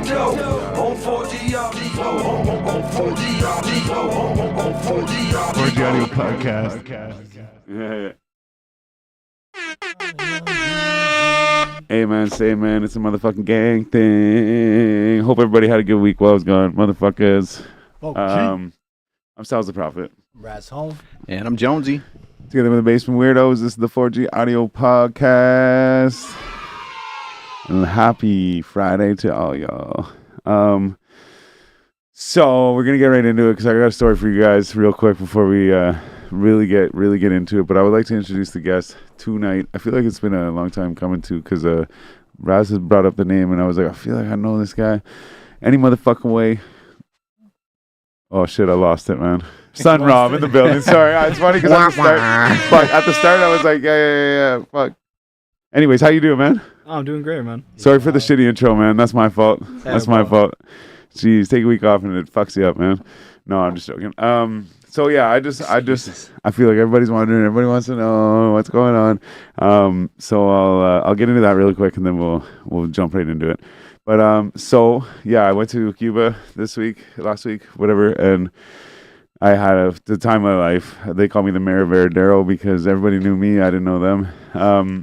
Audio podcast. Yeah. Hey man, say man, it's a motherfucking gang thing. Hope everybody had a good week while I was gone, motherfuckers. I'm Stylez the Prophet. Rat's home. And I'm Jonesy. Together with the Basement Weirdos, this is the 4G Audio Podcast. And happy Friday to all y'all. So we're gonna get right into it because I got a story for you guys real quick before we really get into it. But I would like to introduce the guest tonight. I feel like it's been a long time coming to because Raz has brought up the name and I was like, I feel like I know this guy any motherfucking way. Oh shit, I lost it, man. Son Rob in the building. Sorry, it's funny because at the start I was like, yeah, fuck. Anyways, how you doing, man? Oh, I'm doing great, man. Sorry for the shitty intro, man. That's my fault. That's my fault. Jeez, take a week off and it fucks you up, man. No, I'm just joking. So yeah, I feel like everybody's wondering. Everybody wants to know what's going on. So I'll get into that really quick and then we'll jump right into it. But so yeah, I went to Cuba last week, whatever, and I had the time of my life. They call me the mayor of Veradero because everybody knew me. I didn't know them.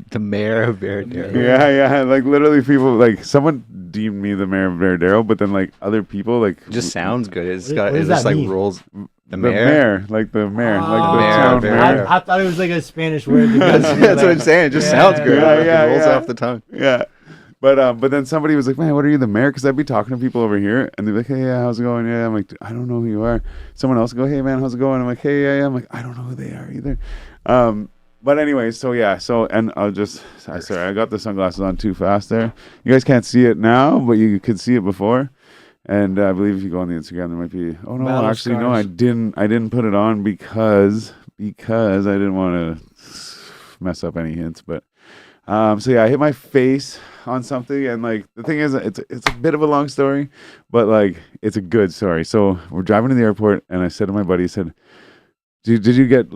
The mayor of Veradero. Yeah. Like literally people, like someone deemed me the mayor of Veradero, but then like other people like. It just sounds good. It does just that like mean? rolls. The mayor, like the mayor, like the mayor town of mayor. I thought it was like a Spanish word. That's what I'm saying. It just sounds good. It rolls off the tongue. Yeah. But then somebody was like, man, what are you, the mayor? Because I'd be talking to people over here, and they'd be like, hey, yeah, how's it going? Yeah, I'm like, I don't know who you are. Someone else would go, hey, man, how's it going? I'm like, hey, yeah. I'm like, I don't know who they are either. But anyway, and I got the sunglasses on too fast there. You guys can't see it now, but you could see it before. And I believe if you go on the Instagram, there might be, oh, no, Battle actually, scars. no, I didn't put it on because I didn't want to mess up any hints. But, so yeah, I hit my face on something, and like the thing is, it's a bit of a long story, but like it's a good story. So we're driving to the airport, and I said to my buddy, I said, did you get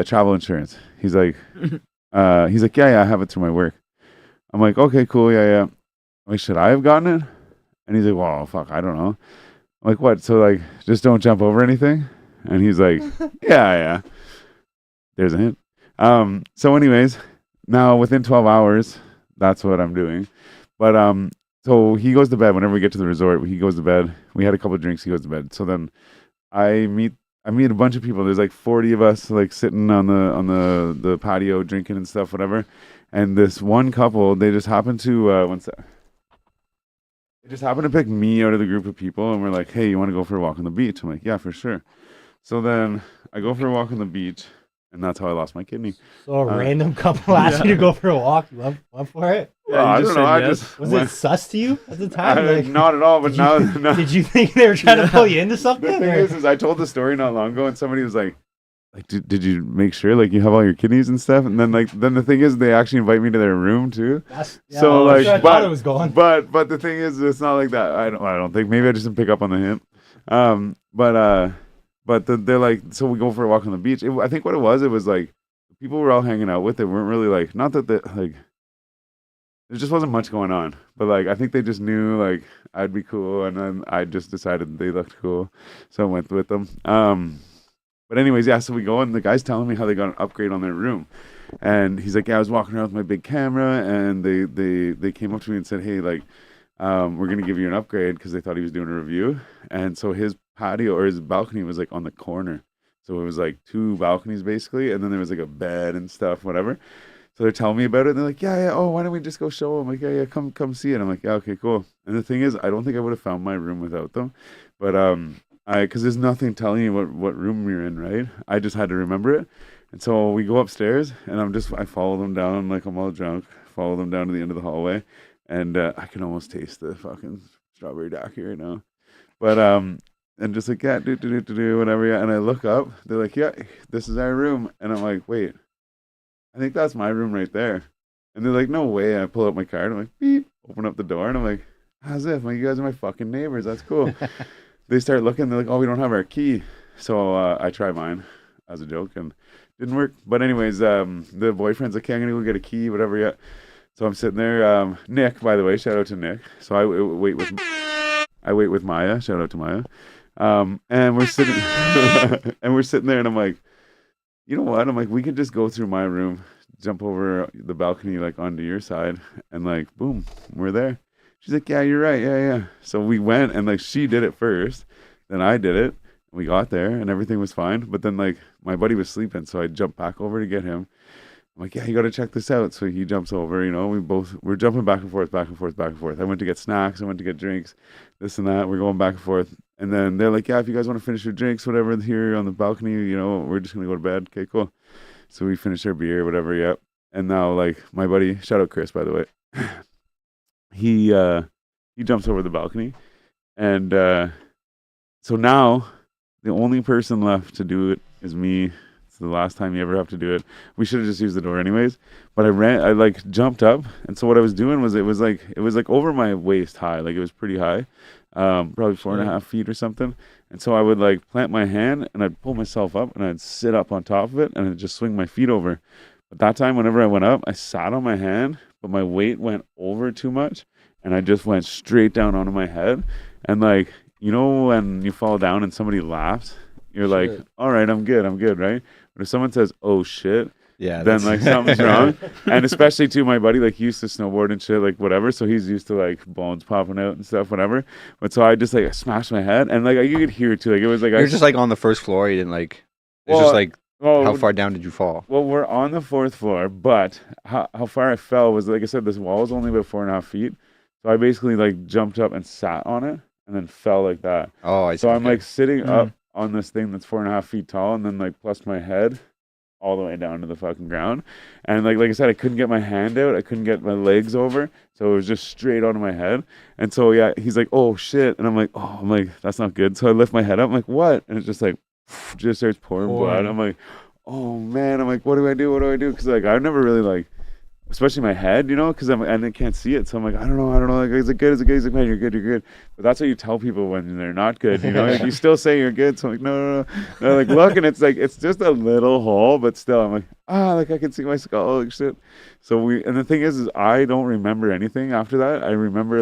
travel insurance? He's like, yeah, I have it through my work. I'm like, okay, cool, yeah. I'm like, should I have gotten it? And he's like, well, fuck, I don't know. I'm like, what? So like, just don't jump over anything? And he's like, yeah. There's a hint. So anyways, now within 12 hours, that's what I'm doing. But so he goes to bed whenever we get to the resort. He goes to bed. We had a couple of drinks. He goes to bed. So then I meet a bunch of people. There's like 40 of us like sitting on the patio drinking and stuff, whatever. And this one couple, they just happened to They just happened to pick me out of the group of people, and we're like, hey, you want to go for a walk on the beach? I'm like, yeah, for sure. So then I go for a walk on the beach, and that's how I lost my kidney. So a random couple asked you to go for a walk. You went for it? Well, I don't know. Was it sus to you at the time? Like, not at all, but now. Did you think they were trying to pull you into something? The thing is I told the story not long ago, and somebody was like, did you make sure like you have all your kidneys and stuff? And then the thing is they actually invite me to their room too. So like, I thought it was going. But the thing is, it's not like that. I don't think. Maybe I just didn't pick up on the hint. But they're like, so we go for a walk on the beach. I think what it was like the people we're all hanging out with. They weren't really like, not that they like. There just wasn't much going on, but like I think they just knew like I'd be cool, and then I just decided they looked cool, so I went with them. But anyways, yeah, so we go, and the guy's telling me how they got an upgrade on their room. And he's like, yeah, I was walking around with my big camera, and they came up to me and said, hey, like, we're going to give you an upgrade because they thought he was doing a review. And so his patio or his balcony was like on the corner. So it was like 2 balconies basically, and then there was like a bed and stuff, whatever. So they're telling me about it, and they're like, yeah, oh, why don't we just go show them? Like, yeah, come see it. I'm like, yeah, okay, cool. And the thing is, I don't think I would have found my room without them. But because there's nothing telling you what room you're in, right? I just had to remember it. And so we go upstairs, and I follow them down, like I'm all drunk, follow them down to the end of the hallway, and I can almost taste the fucking strawberry daiquiri right now. But, and just like, yeah, do, whatever, yeah. And I look up, they're like, yeah, this is our room. And I'm like, wait, I think that's my room right there. And they're like, no way. I pull out my card, I'm like, beep, open up the door, and I'm like, how's it? I'm like, you guys are my fucking neighbors, that's cool. They start looking, they're like, oh, we don't have our key. So I try mine as a joke, and didn't work. But anyways, the boyfriend's like, okay, I'm going to go get a key, whatever, yeah. So I'm sitting there. Nick, by the way, shout out to Nick. So I wait with I wait with Maya. Shout out to Maya. And we're sitting and we're sitting there, and I'm like, you know what? I'm like, we could just go through my room, jump over the balcony like onto your side, and like, boom, we're there. She's like, yeah, you're right. Yeah, yeah. So we went, and like she did it first, then I did it. We got there, and everything was fine. But then like my buddy was sleeping, so I jumped back over to get him. I'm like, yeah, you got to check this out. So he jumps over, we're jumping back and forth, back and forth, back and forth. I went to get snacks. I went to get drinks, this and that. We're going back and forth. And then they're like, yeah, if you guys want to finish your drinks, whatever, here on the balcony, we're just going to go to bed. Okay, cool. So we finished our beer, whatever, yep. And now, like, my buddy, shout out Chris, by the way, he jumps over the balcony. And so now the only person left to do it is me. It's the last time you ever have to do it. We should have just used the door anyways. But I like jumped up, and so what I was doing was it was like over my waist high, like it was pretty high, probably 4.5 feet or something. And so I would like plant my hand, and I'd pull myself up, and I'd sit up on top of it, and I'd just swing my feet over. But that time, whenever I went up, I sat on my hand, but my weight went over too much, and I just went straight down onto my head. And like, when you fall down and somebody laughs, you're like, all right, I'm good, right? But if someone says, oh shit, then like something's wrong. And especially to my buddy, like he used to snowboard and shit, like whatever. So he's used to like bones popping out and stuff, whatever. But so I just like smashed my head, and like you could hear it too. Like it was like you're just like on the first floor. You didn't like. It's just like how far down did you fall? Well, we're on the 4th floor, but how far I fell was, like I said, this wall was only about 4.5 feet. So I basically like jumped up and sat on it, and then fell like that. Oh, I see. So I'm like sitting up on this thing that's 4.5 feet tall, and then like plus my head all the way down to the fucking ground. And like I said, I couldn't get my hand out, I couldn't get my legs over, so it was just straight onto my head. And so yeah, he's like, oh shit, and I'm like, that's not good. So I lift my head up, I'm like, what? And it's just like just starts pouring blood. I'm like, oh man, I'm like, what do I do, because like I've never really like, especially my head, because I can't see it. So I'm like, I don't know. Like, is it good? He's like, man, you're good. But that's what you tell people when they're not good, Like, you still say you're good. So I'm like, no. They're like, look, and it's like, it's just a little hole, but still, I'm like, like I can see my skull, like shit. So and the thing is I don't remember anything after that. I remember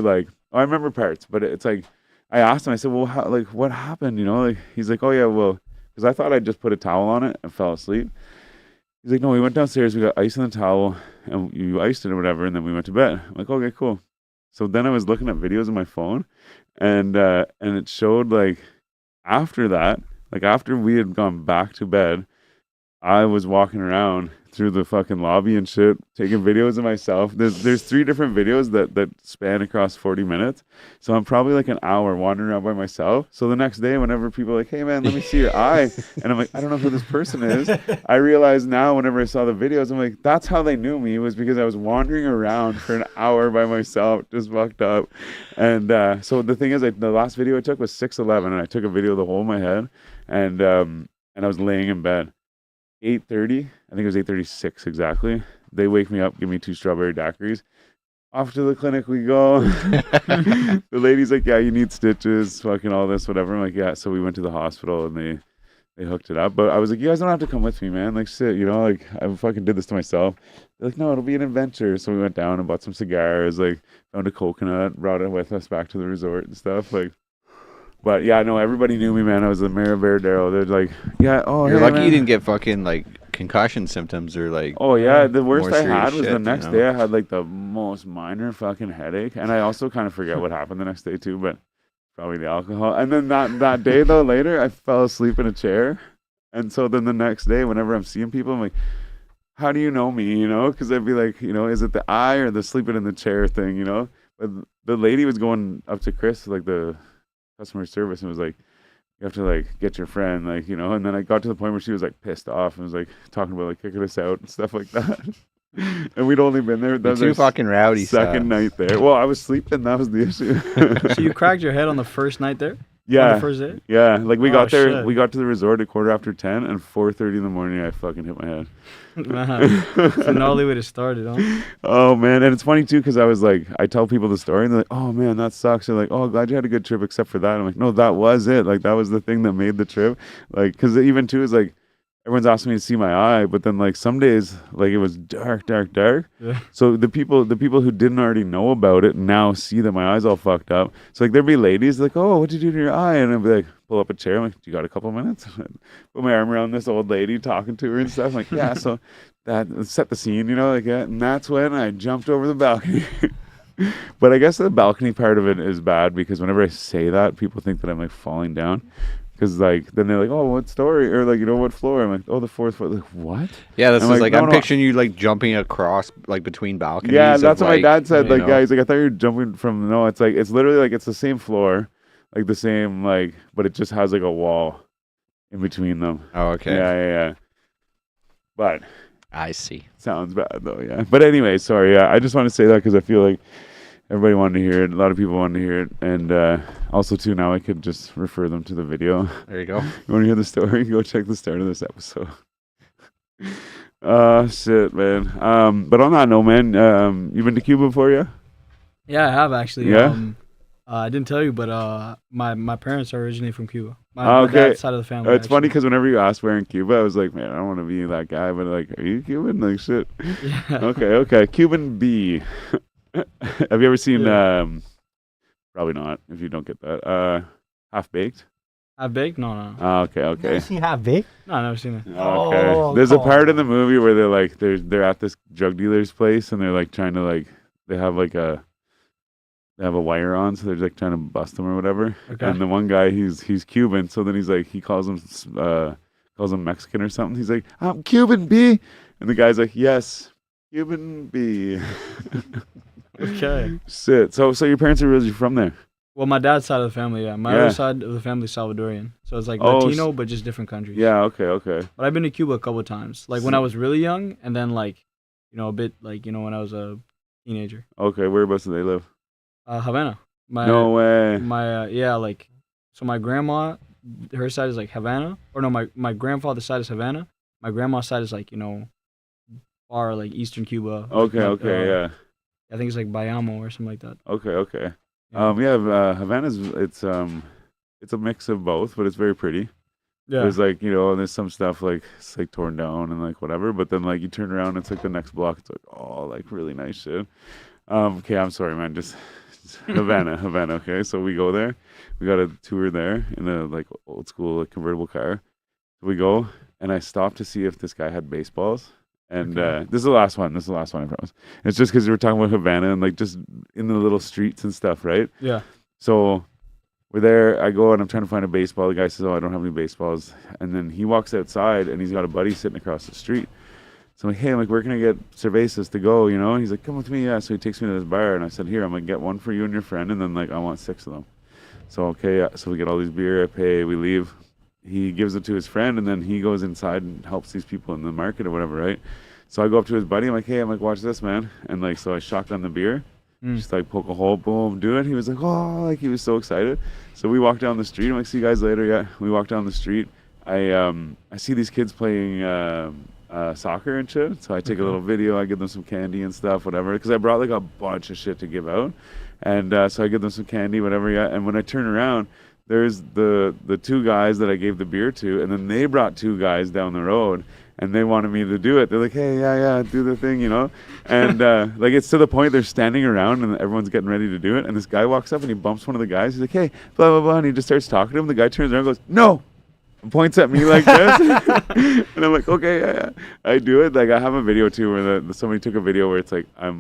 I remember parts, but it's like, I asked him, I said, well, how, like, what happened, Like, he's like, oh yeah, well, because I thought I just put a towel on it and fell asleep. He's like, no, we went downstairs, we got ice in the towel, and you iced it or whatever, and then we went to bed. I'm like, okay, cool. So then I was looking at videos on my phone, and it showed, like, after that, like, after we had gone back to bed, I was walking around through the fucking lobby and shit, taking videos of myself. There's 3 different videos that span across 40 minutes. So I'm probably like an hour wandering around by myself. So the next day, whenever people are like, hey man, let me see your eye. And I'm like, I don't know who this person is. I realize now whenever I saw the videos, I'm like, that's how they knew me, was because I was wandering around for an hour by myself, just fucked up. And so the thing is, the last video I took was 6:11, and I took a video of the whole of my head. And I was laying in bed. 8:30, I think it was 8:36 exactly. They wake me up, give me 2 strawberry daiquiris. Off to the clinic we go. The lady's like, yeah, you need stitches, fucking all this, whatever. I'm like, yeah. So we went to the hospital, and they hooked it up. But I was like, you guys don't have to come with me, man. Like, shit, like, I fucking did this to myself. They're like, no, it'll be an adventure. So we went down and bought some cigars, like, found a coconut, brought it with us back to the resort and stuff. Like, but yeah, no, everybody knew me, man. I was the mayor of Veradero. They're like, yeah, You're lucky man. You didn't get fucking like concussion symptoms or like. Oh yeah, the worst I had was shit, the next day. I had like the most minor fucking headache, and I also kind of forget what happened the next day too, but probably the alcohol. And then that day though, later, I fell asleep in a chair, and so then the next day, whenever I'm seeing people, I'm like, how do you know me? Because I'd be like, is it the eye or the sleeping in the chair thing? But the lady was going up to Chris, like the customer service, and was like, you have to like get your friend, like, and then I got to the point where she was like pissed off and was like talking about like kicking us out and stuff like that. And we'd only been there. That was too fucking rowdy. Second night there. Well, I was sleeping. That was the issue. So you cracked your head on the first night there? Yeah. On the first day? Yeah. Like we got there. Shit. We got to the resort at 10:15, and 4:30 in the morning, I fucking hit my head. Man, it's an gnarly way to start it, huh? Oh man, and it's funny too because I was like, I tell people the story, and they're like, "Oh man, that sucks." They're like, "Oh, glad you had a good trip, except for that." I'm like, "No, that was it. Like that was the thing that made the trip." Like, because even too is like, everyone's asking me to see my eye, but then like some days like it was dark. Yeah. So the people who didn't already know about it now see that my eye's all fucked up. So like there'd be ladies like, oh, what'd you do to your eye? And I'd be like, pull up a chair. I'm like, you got a couple minutes? Put my arm around this old lady, talking to her and stuff. I'm like, yeah. So that set the scene, like that. And that's when I jumped over the balcony. But I guess the balcony part of it is bad because whenever I say that, people think that I'm like falling down. Because like then they're like, oh, what story, or like what floor? I'm like, oh, the 4th floor. Like, what? Yeah, this I'm is like no, I'm no. picturing you like jumping across like between balconies. Yeah, that's what my dad said. Like, know. yeah, he's like, I thought you were jumping from. No, it's like it's literally like it's the same floor, like the same like, but it just has like a wall in between them. Oh, okay. Yeah. But I see. sounds bad though. Yeah. But anyway, sorry. Yeah, I just want to say that because I feel like everybody wanted to hear it. A lot of people wanted to hear it, and also too now I could just refer them to the video. There you go. You want to hear the story? Go check the start of this episode. Shit, man. But on that note, man, you been to Cuba before, yeah? Yeah, I have actually. Yeah? I didn't tell you, but my parents are originally from Cuba. My Okay. dad's side of the family. It's funny actually. because whenever you ask where in Cuba, I was like, man, I don't want to be that guy, but like, are you Cuban? Like, shit. Yeah. Okay. Cuban B. Have you ever seen, Yeah. probably not, if you don't get that, Half Baked? Half baked? No. Okay. You seen Half Baked? No, I've never seen it. Okay. Oh, There's a come part in the on. movie where they're like they're at this drug dealer's place and they're like trying to like they have a wire on, so they're like trying to bust him or whatever. Okay. And the one guy he's Cuban, so then he's like he calls him Mexican or something. He's like, I'm Cuban B, and the guy's like, yes, Cuban B. Okay. Shit. So your parents are really from there? Well, my dad's side of the family, yeah. My Yeah. other side of the family is Salvadorian. So it's like Oh, Latino, but just different countries. Yeah. Okay. But I've been to Cuba a couple of times. Like when I was really young, and then like, a bit like, when I was a teenager. Okay. Whereabouts do they live? Havana. No way. So my grandma, her side is like Havana. Or no, my grandfather's side is Havana. My grandma's side is like, far like eastern Cuba. Okay. Yeah. I think it's like Bayamo or something like that. Okay. Yeah. Havana's it's a mix of both, but it's very pretty. Yeah. There's like there's some stuff like it's like torn down and like whatever, but then like you turn around, it's like the next block, it's like oh like really nice shit. Okay, I'm sorry, man. Just Havana. Okay, so we go there. We got a tour there in a like old school like, convertible car. So we go, and I stopped to see if this guy had baseballs. And this is the last one. I promise. It's just because we were talking about Havana and like just in the little streets and stuff, right? Yeah. So we're there. I go and I'm trying to find a baseball. The guy says, "Oh, I don't have any baseballs." And then he walks outside and he's got a buddy sitting across the street. So I'm like, "Hey, where can I get cervezas to go?" And he's like, "Come with me." Yeah. So he takes me to this bar and I said, "Here, I'm gonna get one for you and your friend, and then like I want 6 of them." So okay. Yeah. So we get all these beer. I pay. We leave. He gives it to his friend, and then he goes inside and helps these people in the market or whatever, right? So I go up to his buddy. I'm like, "Hey, watch this, man." And like, so I shotgun the beer, just like poke a hole, boom, do it. He was like, "Oh," like he was so excited. So we walk down the street. I'm like, "See you guys later." Yeah, we walk down the street. I see these kids playing soccer and shit. So I take a little video. I give them some candy and stuff, whatever, because I brought like a bunch of shit to give out. And so I give them some candy, whatever. Yeah. And when I turn around, there's the 2 guys that I gave the beer to, and then they brought 2 guys down the road, and they wanted me to do it. They're like, "Hey, yeah, do the thing, And like it's to the point they're standing around and everyone's getting ready to do it, and this guy walks up and he bumps one of the guys. He's like, "Hey, blah blah blah," and he just starts talking to him. The guy turns around and goes, "No," and points at me like this, and I'm like, "Okay, yeah." I do it. Like I have a video too where somebody took a video where it's like I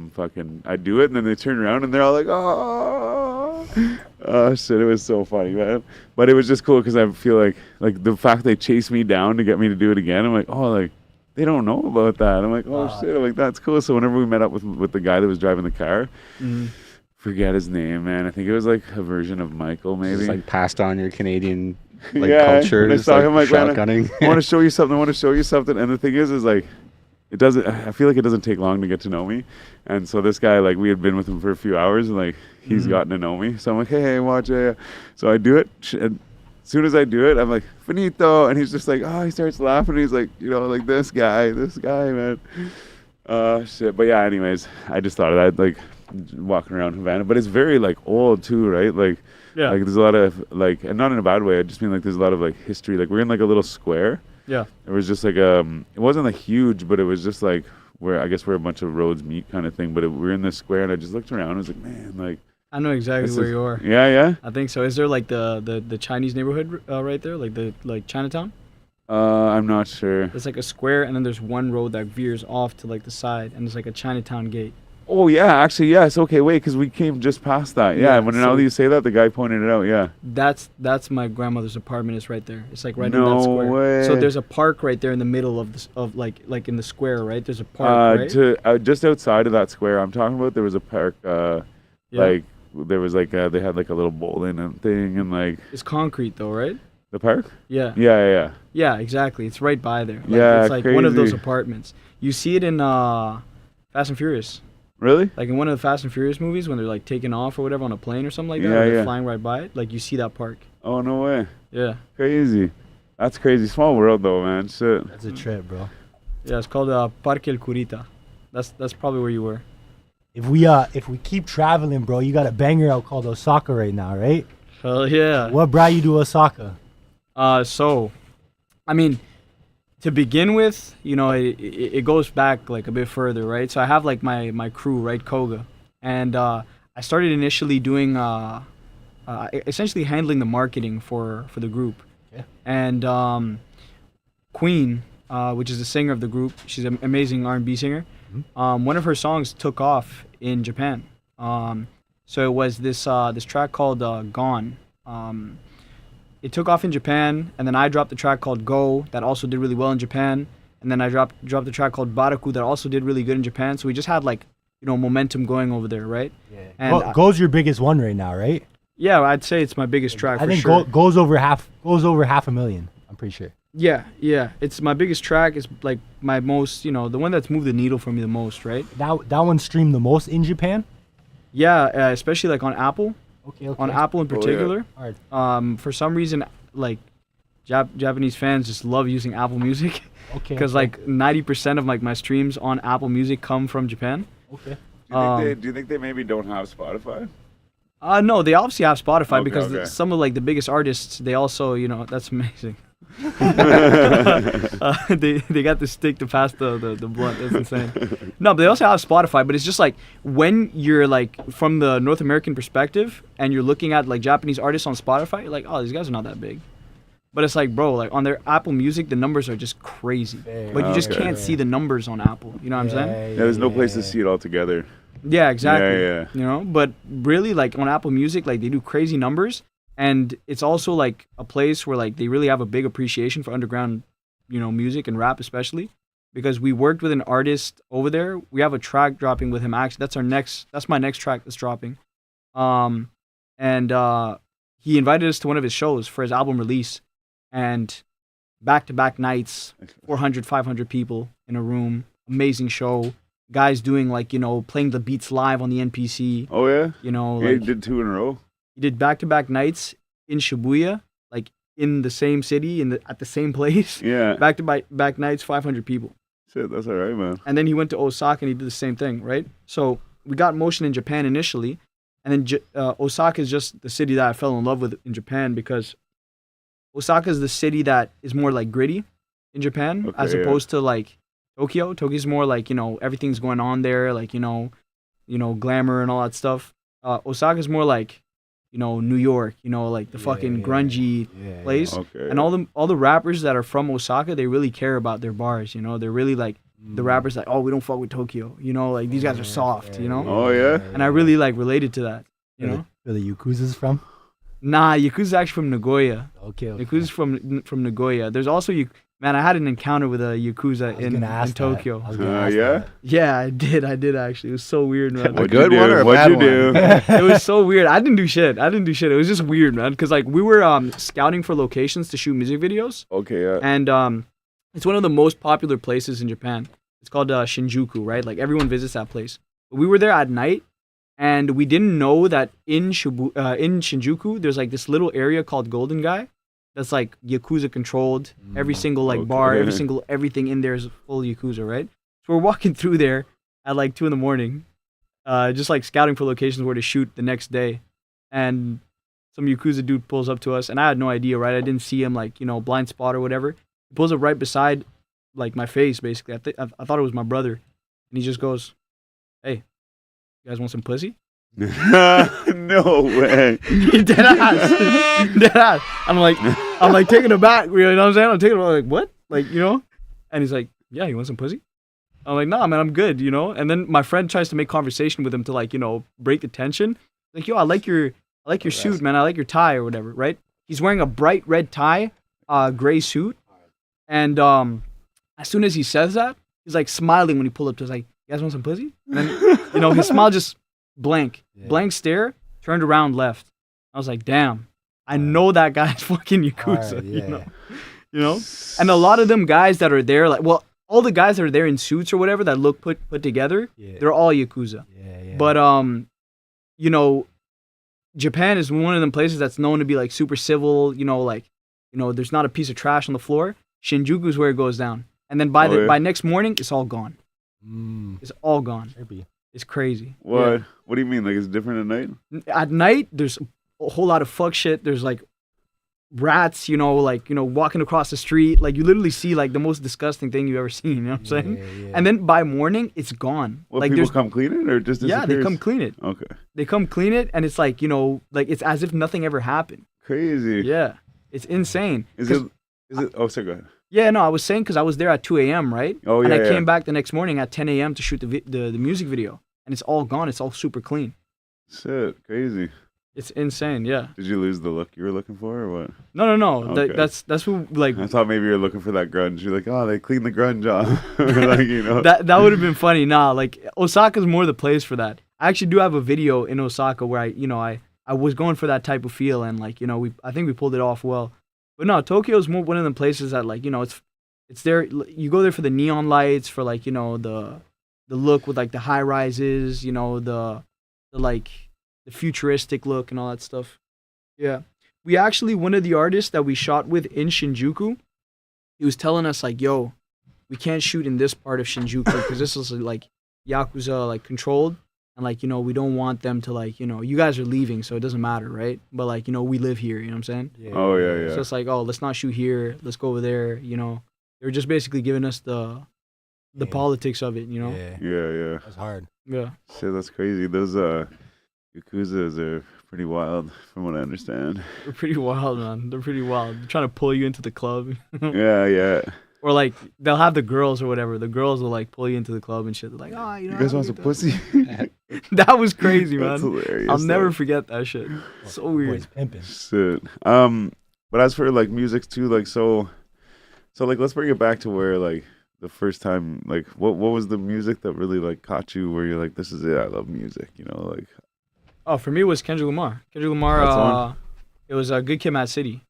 do it, and then they turn around and they're all like, "Oh." Oh shit, it was so funny, man. But it was just cool because I feel like the fact they chased me down to get me to do it again, I'm like, oh, like they don't know about that. I'm like, oh shit, I'm like that's cool. So whenever we met up with the guy that was driving the car, forget his name, man. I think it was like a version of Michael, maybe. Just like passed on your Canadian And culture. I just, saw him like, shotgunning. I want to show you something. And the thing is like, it doesn't. I feel like it doesn't take long to get to know me. And so this guy, like, we had been with him for a few hours, and like he's gotten to know me. So I'm like, hey, watch it. So I do it. And as soon as I do it, I'm like, finito. And he's just like, oh, he starts laughing. He's like, like this guy, man. Shit. But yeah, anyways, I just thought of that, like walking around Havana. But it's very like old too, right? Like, Yeah. like there's a lot of like, and not in a bad way. I just mean like there's a lot of like history. Like we're in like a little square. Yeah. It was just like it wasn't like huge, but it was just like where I guess where a bunch of roads meet kind of thing. But we were in this square, and I just looked around. And I was like, man, like I know exactly where you are. Yeah, yeah. I think so. Is there like the Chinese neighborhood right there, like Chinatown? I'm not sure. It's like a square, and then there's one road that veers off to like the side, and it's like a Chinatown gate. Oh yeah, actually yes. Okay, wait, because we came just past that. Yeah, when now that you say that, the guy pointed it out. Yeah. That's my grandmother's apartment. It's right there. It's like right in No that square. way. So there's a park right there in the middle of this like in the square, right? There's a park, right? Just outside of that square I'm talking about, there was a park. Yeah. Like there was like they had like a little bowling and thing and like. It's concrete though, right? The park? Yeah. Yeah. Yeah, exactly. It's right by there. Like, Yeah, it's like one of those crazy. apartments. You see it in Fast and Furious. Really? Like in one of the Fast and Furious movies when they're like taking off or whatever on a plane or something like that, Yeah, or they're yeah. flying right by it. Like you see that park. Oh no way. Yeah. Crazy. That's crazy. Small world though, man. Shit. That's a trip, bro. Yeah, it's called Parque El Curita. That's probably where you were. If we keep traveling, bro, you got a banger out called Osaka right now, right? Hell yeah. What brought you to Osaka? So, I mean, to begin with, you know, it goes back like a bit further, right? So I have like my crew, right, Koga, and I started initially doing essentially handling the marketing for the group. Yeah. And Queen, which is the singer of the group, she's an amazing R&B singer. Mm-hmm. One of her songs took off in Japan. So it was this track called Gone. It took off in Japan, and then I dropped the track called Go that also did really well in Japan, and then I dropped the track called Baraku that also did really good in Japan. So we just had like, you know, momentum going over there, right? Yeah. And Go's your biggest one right now, right? yeah, I'd say it's my biggest track I for think sure. goes over half a million. I'm pretty sure. Yeah, it's my biggest track. It's like my most, you know, the one that's moved the needle for me the most, right? That one streamed the most in Japan. Yeah, especially like on Apple. Okay. On Apple in Oh, yeah. particular. Alright. For some reason, like Japanese fans just love using Apple Music Okay. because like 90% of like my streams on Apple Music come from Japan. Okay. Do you think they maybe don't have Spotify? No, they obviously have Spotify Okay, because okay. some of like the biggest artists, they also, you know, that's amazing. They got the stick to pass the blunt. That's insane. No, but they also have Spotify. But it's just like when you're like from the North American perspective and you're looking at like Japanese artists on Spotify, you're like, oh, these guys are not that big. But it's like, bro, like on their Apple Music, the numbers are just crazy. But you just Okay. can't see the numbers on Apple. You know what I'm saying? Yeah, there's no place to see it all together. Yeah, exactly. Yeah. You know, but really, like on Apple Music, like they do crazy numbers, and it's also like a place where like they really have a big appreciation for underground, you know, music and rap especially, because we worked with an artist over there. We have a track dropping with him. Actually, that's my next track that's dropping. And he invited us to one of his shows for his album release, and back-to-back nights, 400, 500 people in a room, amazing show. Guys doing like, you know, playing the beats live on the NPC. Oh yeah. You know, Yeah, like you did 2 in a row. he did back-to-back nights in Shibuya, like in the same city, at the same place. Yeah. Back-to-back nights, 500 people. Shit, that's all right, man. And then he went to Osaka and he did the same thing, right? So we got motion in Japan initially, and then Osaka is just the city that I fell in love with in Japan because Osaka is the city that is more like gritty in Japan as Okay, yeah. opposed to like Tokyo. Tokyo's more like, you know, everything's going on there, like, you know, glamour and all that stuff. Osaka's more like, you know, New York, you know, like the fucking grungy place. Okay. And all the rappers that are from Osaka, they really care about their bars, you know. They're really like the rappers like, oh, we don't fuck with Tokyo, you know, like these guys are soft, you know. Oh yeah. And I really like related to that, you know. Where the Yakuza's from? Nah, Yakuza's actually from Nagoya. Okay. Yakuza's from Nagoya. There's also man, I had an encounter with a Yakuza in Tokyo. Yeah. Yeah, I did actually. It was so weird, man. A good one or a What'd bad you one? do? It was so weird. I didn't do shit. It was just weird, man. Cause like we were scouting for locations to shoot music videos, Okay. Yeah. and it's one of the most popular places in Japan. It's called Shinjuku, right? Like everyone visits that place. But we were there at night, and we didn't know that in Shinjuku there's like this little area called Golden Guy. That's like Yakuza controlled. Every single like bar, everything in there is full Yakuza, right? So we're walking through there at like 2 a.m, just like scouting for locations where to shoot the next day. And some Yakuza dude pulls up to us, and I had no idea, right? I didn't see him, like, you know, blind spot or whatever. He pulls up right beside like my face, basically. I thought it was my brother, and he just goes, "Hey, you guys want some pussy?" No way. Dead ass. Dead ass. I'm like taking it back. You know what I'm saying? I'm taking it like, what? Like, you know? And he's like, yeah, you want some pussy? I'm like, nah, man, I'm good, you know? And then my friend tries to make conversation with him to like, you know, break the tension. Like, yo, I like your suit, man. I like your tie or whatever, right? He's wearing a bright red tie, gray suit. And as soon as he says that, he's like smiling when he pulled up to us, like, you guys want some pussy? And then, you know, his smile just blank stare, turned around, left. I was like, damn, I know that guy's fucking Yakuza, Right, you know? And a lot of them guys that are there, like, well, all the guys that are there in suits or whatever that look put together, they're all Yakuza. But, you know, Japan is one of them places that's known to be like super civil, you know, like, you know, there's not a piece of trash on the floor. Shinjuku's where it goes down. And then by next morning, it's all gone. It's all gone. It's crazy. What? Yeah. What do you mean? Like it's different at night? At night, there's a whole lot of fuck shit. There's like rats, you know, like, you know, walking across the street. Like you literally see like the most disgusting thing you've ever seen. You know what I'm saying? Yeah. And then by morning, it's gone. What, like people come clean it or just disappears? Yeah, they come clean it. Okay. They come clean it, and it's like, you know, like it's as if nothing ever happened. Crazy. Yeah, it's insane. Is it? Oh, sorry, go ahead. Yeah, no, I was saying because I was there at 2 a.m., right? Oh, yeah, and I came back the next morning at 10 a.m. to shoot the music video. And it's all gone. It's all super clean. Shit, crazy. It's insane, yeah. Did you lose the look you were looking for or what? No. Okay. That's what, like... I thought maybe you were looking for that grunge. You're like, oh, they cleaned the grunge off. Like, you know. That would have been funny. Nah, like, Osaka's more the place for that. I actually do have a video in Osaka where I was going for that type of feel, and, like, you know, I think we pulled it off well. But no, Tokyo's more one of the places that, like, you know, it's there. You go there for the neon lights, for, like, you know, the look with like the high rises, you know, the futuristic look and all that stuff. Yeah. We actually, one of the artists that we shot with in Shinjuku, he was telling us like, yo, we can't shoot in this part of Shinjuku because this is like Yakuza like controlled, and like, you know, we don't want them to like, you know, you guys are leaving, so it doesn't matter, right? But like, you know, we live here, you know what I'm saying? Oh yeah. So it's like, oh, let's not shoot here, let's go over there, you know. They were just basically giving us the politics of it, you know? Yeah. That's hard. Yeah. Shit, that's crazy. Those Yakuzas are pretty wild from what I understand. They're pretty wild, man. They're pretty wild. They're trying to pull you into the club. Yeah. Or like, they'll have the girls or whatever. The girls will like pull you into the club and shit. They're like, oh, you know. You guys want some pussy? That was crazy, man. That's hilarious. I'll never forget that shit. So weird. Boys pimping. Shit. But as for like music too, like so like let's bring it back to where like the first time, like what was the music that really like caught you where you're like, this is it, I love music, you know, like. Oh, for me it was Kendrick Lamar. Kendrick Lamar, it was Good Kid, Mad City.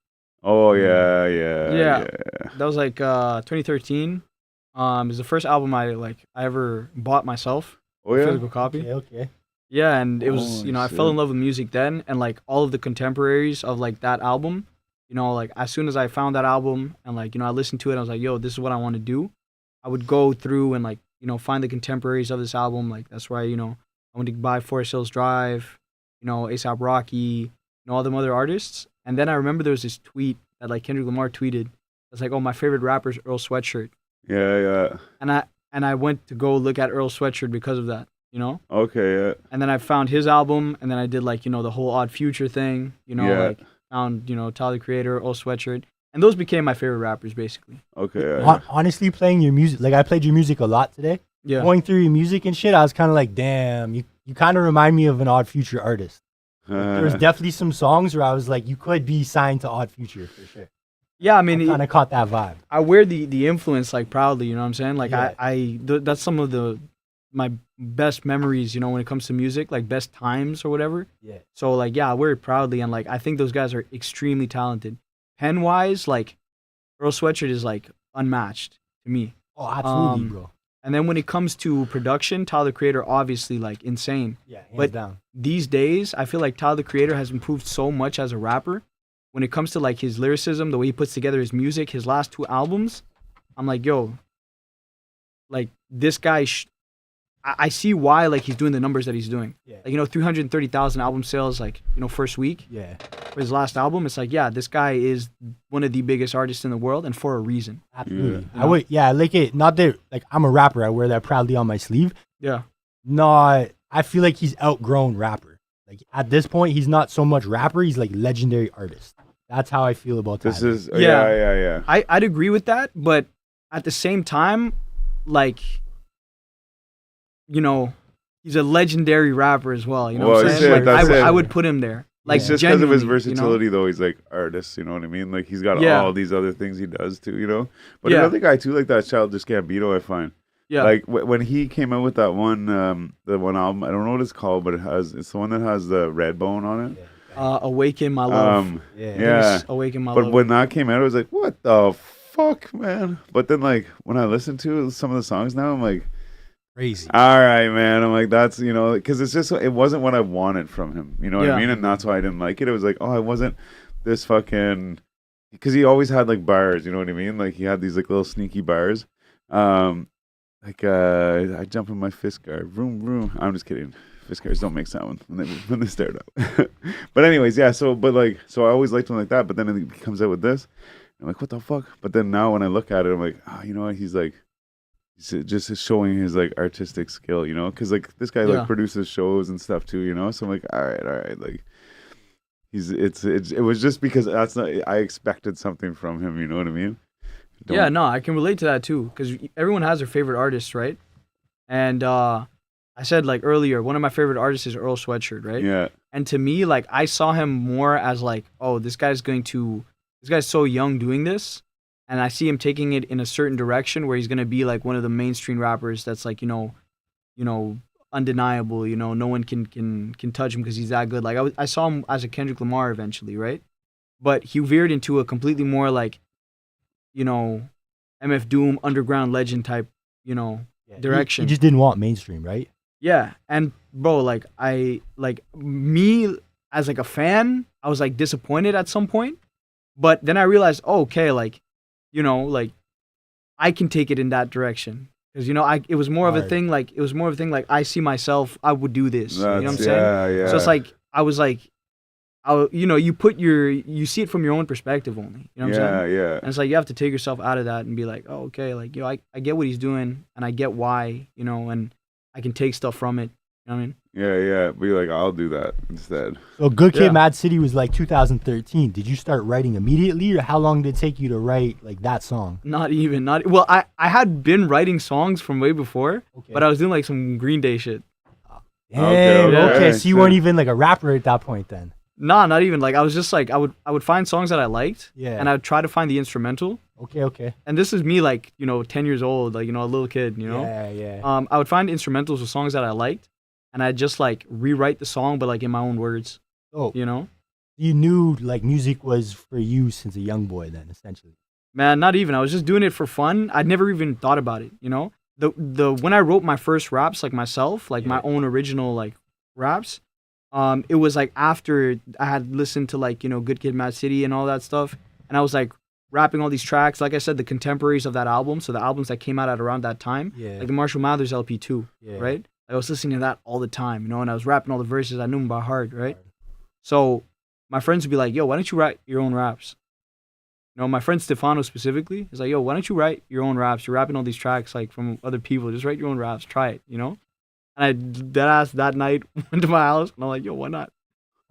Oh yeah. That was like 2013. It was the first album I ever bought myself. Oh yeah. Physical copy. Okay. Yeah, and it was, you know, I fell in shit. love with music then, and like all of the contemporaries of like that album, you know, like as soon as I found that album and like, you know, I listened to it, I was like, yo, this is what I want to do. I would go through and like, you know, find the contemporaries of this album. Like that's why, you know, I went to buy Forest Hills Drive, you know, A$AP Rocky, you know, all them other artists. And then I remember there was this tweet that like Kendrick Lamar tweeted. It's like, oh, my favorite rapper's Earl Sweatshirt. Yeah. And I went to go look at Earl Sweatshirt because of that, you know? Okay, yeah. And then I found his album, and then I did like, you know, the whole Odd Future thing, you know, like found, you know, Tyler the Creator, Earl Sweatshirt. And those became my favorite rappers, basically. Okay. Yeah. Honestly, playing your music, like I played your music a lot today. Yeah. Going through your music and shit, I was kind of like, damn, you kind of remind me of an Odd Future artist. There was definitely some songs where I was like, you could be signed to Odd Future for sure. Yeah, I mean, kind of caught that vibe. I wear the influence like proudly, you know what I'm saying? Like Yeah. that's some of my best memories, you know, when it comes to music, like best times or whatever. Yeah. So like, yeah, I wear it proudly, and like I think those guys are extremely talented. Pen wise, like Earl Sweatshirt is like unmatched to me. Oh, absolutely, bro. And then when it comes to production, Tyler the Creator obviously like insane. Yeah, hands But down. these days, I feel like Tyler the Creator has improved so much as a rapper. When it comes to like his lyricism, the way he puts together his music, his last 2 albums, I'm like, yo, like this guy, I see why like he's doing the numbers that he's doing. Yeah. Like, you know, 330,000 album sales, like, you know, first week. Yeah. for his last album, it's like, yeah, this guy is one of the biggest artists in the world, and for a reason. Absolutely. I like it. Not that like I'm a rapper. I wear that proudly on my sleeve. Yeah. No, I feel like he's outgrown rapper. Like at this point, he's not so much rapper. He's like legendary artist. That's how I feel about This Tylez. is yeah. I'd agree with that, but at the same time, like, you know, he's a legendary rapper as well. You know what I'm saying? Like, I would put him there. Like, it's just because of his genuinely, versatility, you know? though. He's like artist, you know what I mean? Like he's got Yeah. all these other things he does too, you know. But another guy too, like that Childish Gambino, I find. Yeah. Like when he came out with that one, the one album, I don't know what it's called, but it's the one that has the red bone on it. Awaken My Love. Yeah. Awaken My Love. But when that came out, I was like, what the fuck, man? But then like when I listen to some of the songs now, I'm like, Crazy. all right, man. I'm like, that's, you know, because it's just, it wasn't what I wanted from him. You know what I mean? And that's why I didn't like it. It was like, oh, I wasn't this fucking, because he always had like bars, you know what I mean? Like he had these like little sneaky bars. Like I jump in my fist guard, vroom vroom. I'm just kidding. Fist guards don't make sound when they start up. But anyways, yeah. So I always liked him like that. But then he comes out with this. I'm like, what the fuck? But then now when I look at it, I'm like, oh, you know what? He's like, he's just showing his like artistic skill, you know? Because like this guy like produces shows and stuff too, you know? So I'm like, all right. Like it was just because I expected something from him, you know what I mean? Yeah, no, I can relate to that too, because everyone has their favorite artist, right? And I said like earlier, one of my favorite artists is Earl Sweatshirt, right? Yeah. And to me, like I saw him more as like, oh, this guy's so young doing this, and I see him taking it in a certain direction where he's gonna be like one of the mainstream rappers that's like, you know, undeniable, you know, no one can touch him because he's that good. Like I saw him as a Kendrick Lamar eventually, right? But he veered into a completely more like, you know, MF Doom, underground legend type, you know, direction. He just didn't want mainstream, right? Yeah, and bro, like me as like a fan, I was like disappointed at some point, but then I realized, oh, okay, like, you know, like I can take it in that direction because you know, it was more of a thing, like I see myself, I would do this. You know what I'm saying? Yeah. So it's like I was like, you know, you see it from your own perspective only. You know what I'm saying? Yeah. And it's like you have to take yourself out of that and be like, oh, okay, like, you know, I get what he's doing and I get why, you know, and I can take stuff from it. You know what I mean? Yeah. Be like, I'll do that instead. So Good Kid, Mad City was like 2013. Did you start writing immediately, or how long did it take you to write like that song? Not well, I had been writing songs from way before, but I was doing like some Green Day shit. Okay, so you weren't even like a rapper at that point then. Nah, not even. Like I was just like I would find songs that I liked, and I would try to find the instrumental. Okay. And this is me like, you know, 10 years old, like, you know, a little kid, you know. Yeah. I would find instrumentals of songs that I liked, and I'd just like rewrite the song, but like in my own words. Oh, you know. You knew like music was for you since a young boy, then essentially. Man, not even. I was just doing it for fun. I'd never even thought about it, you know. The when I wrote my first raps, like myself, like my own original like raps. It was like after I had listened to like, you know, Good Kid, Mad City and all that stuff, and I was like rapping all these tracks. Like I said, the contemporaries of that album, so the albums that came out at around that time, like the Marshall Mathers LP 2, right? I was listening to that all the time, you know, and I was rapping all the verses. I knew them by heart, right? So my friends would be like, yo, why don't you write your own raps? You know, my friend Stefano specifically is like, yo, why don't you write your own raps? You're rapping all these tracks like from other people. Just write your own raps. Try it, you know? And I deadass that night went to my house and I'm like, yo, why not?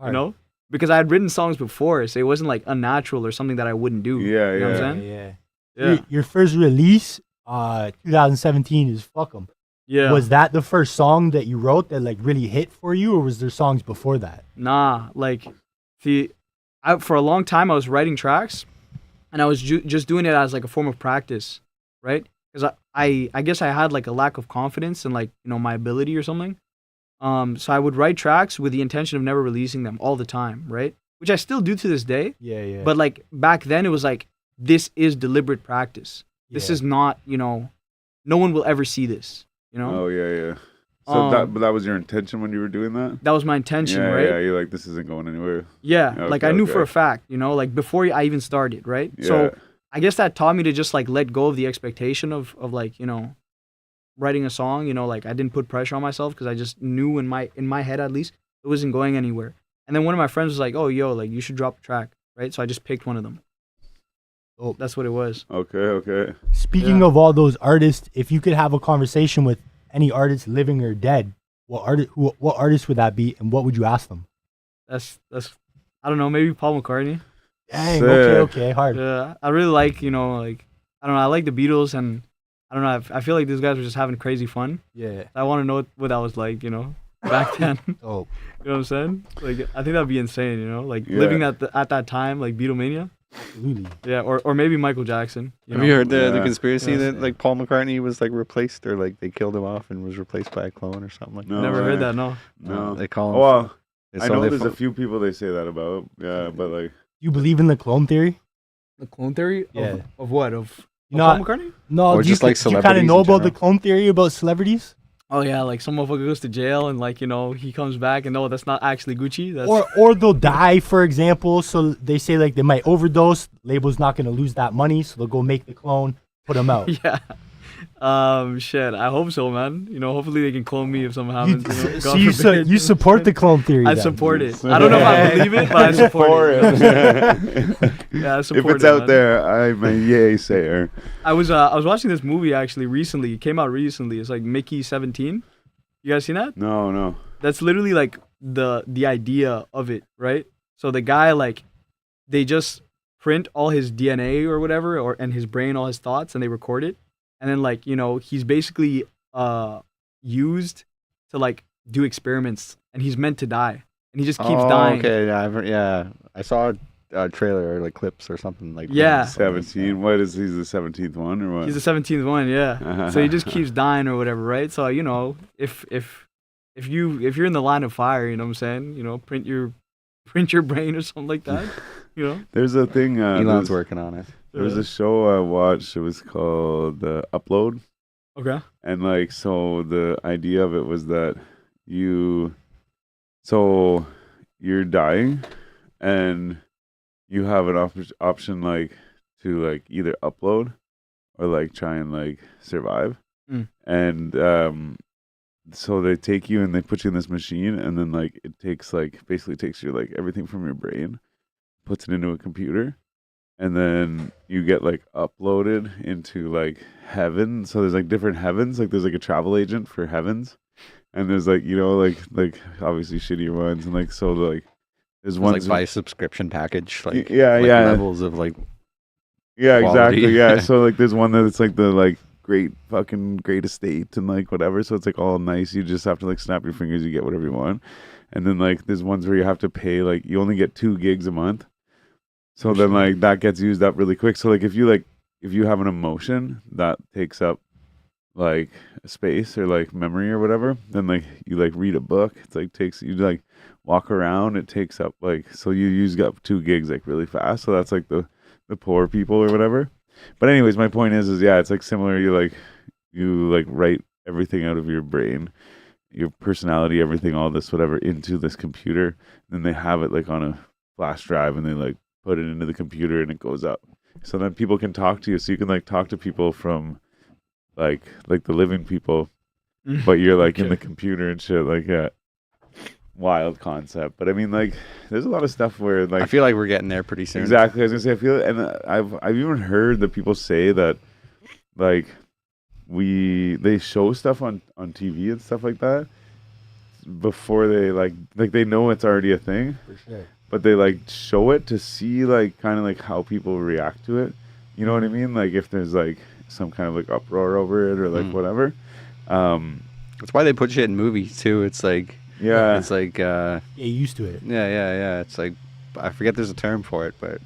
You know? Because I had written songs before, so it wasn't like unnatural or something that I wouldn't do. You know what I'm saying? Yeah. Your first release, 2017 is Fuck 'Em. Yeah. Was that the first song that you wrote that like really hit for you, or was there songs before that? Nah, like, for a long time I was writing tracks, and I was just doing it as like a form of practice, right? Because I guess I had like a lack of confidence in like, you know, my ability or something. So I would write tracks with the intention of never releasing them all the time, right? Which I still do to this day. Yeah. But like back then it was like, this is deliberate practice. This is not, you know, no one will ever see this, you know? Oh, yeah. So that was your intention when you were doing that? That was my intention, right? Yeah, you're like, this isn't going anywhere. Yeah, like I knew for a fact, you know, like before I even started, right? Yeah. So I guess that taught me to just like let go of the expectation of like, you know, writing a song, you know, like I didn't put pressure on myself because I just knew in my head at least it wasn't going anywhere. And then one of my friends was like, "Oh, yo, like you should drop a track, right?" So I just picked one of them. Oh, that's what it was. Okay. Speaking of all those artists, if you could have a conversation with any artist, living or dead, what artist would that be, and what would you ask them? That's I don't know, maybe Paul McCartney. Dang, Sick. okay, hard. Yeah, I really like, like I don't know, I like the Beatles, and I don't know, I feel like these guys were just having crazy fun. Yeah. I want to know what that was like, back then. Oh, You know what I'm saying? Like, I think that'd be insane, like Yeah. living at that time, like Beatlemania. absolutely. Yeah, or maybe Michael Jackson. Have you heard the Yeah. conspiracy Yeah. that like Paul McCartney was like replaced, or like they killed him off and was replaced by a clone or something like that? No Never way. heard that. No. No. They call him. Well, it's I know only there's fo- a few people they say that about. Yeah, but like, You believe in the clone theory? The clone theory? Yeah. Of what? Of You know, Paul McCartney? No, Or do you, just like do you kind of celebrities know in about the general. clone theory about celebrities? Oh yeah, like some motherfucker goes to jail and like he comes back and no, that's not actually Gucci. That's Or they'll die, for example. So they say like they might overdose. Label's not going to lose that money, so they'll go make the clone, put them out. yeah. Shit. I hope so, man. Hopefully they can clone me if something happens. So God you forbid. you support the clone theory? I then? support it. I don't know if I believe it, but I support it. Yeah, I if support it's it, out man. there, I'm a yay sayer. I was watching this movie actually recently. It came out recently. It's like Mickey 17. You guys seen that? No. That's literally like the idea of it, right? So the guy like they just print all his DNA or whatever, and his brain, all his thoughts, and they record it, and then like he's basically used to like do experiments, and he's meant to die, and he just keeps dying. Okay, yeah, I saw a trailer or like clips or something like. Yeah. 17. What is he's the 17th one or what? He's the 17th one, yeah. So he just keeps dying or whatever, right? So if you're in the line of fire, you know what I'm saying? Print your brain or something like that. There's a thing. Elon's working on it. There was a show I watched. It was called Upload, Okay. and like so the idea of it was that you're dying, and you have an option like to like either upload or like try and like survive. And so they take you and they put you in this machine, and then like it takes like basically takes your like everything from your brain, puts it into a computer, and then you get like uploaded into like heaven. So there's like different heavens, like there's like a travel agent for heavens, and there's like like obviously shittier ones, and like so like there's It's ones like by subscription package, like yeah, like yeah. levels of like. Yeah, quality. exactly. Yeah. So like there's one that's like the like great estate and like whatever. So it's like all nice. You just have to like snap your fingers, you get whatever you want. And then like there's ones where you have to pay like you only get 2 gigs a month. So then like that gets used up really quick. So like if you have an emotion that takes up like space or like memory or whatever, then like you like read a book, it's like takes you like walk around, it takes up like so you use up 2 gigs like really fast. So that's like the poor people or whatever. But anyways, my point is yeah, it's like similar. You write everything out of your brain, your personality, everything, all this whatever into this computer. Then they have it like on a flash drive, and they like put it into the computer, and it goes up. So then people can talk to you. So you can like talk to people from like the living people, but you're like in the computer and shit. Like yeah, wild concept. But I mean like there's a lot of stuff where like I feel like we're getting there pretty soon. exactly. I was gonna say I feel, and I've even heard that people say that like they show stuff on TV and stuff like that before they like they know it's already a thing, For sure. but they like show it to see like kind of like how people react to it. You know what I mean? Like if there's like some kind of like uproar over it or like whatever. That's why they put shit in movies too. It's like Yeah. it's like Get used to it. yeah. It's like I forget there's a term for it, but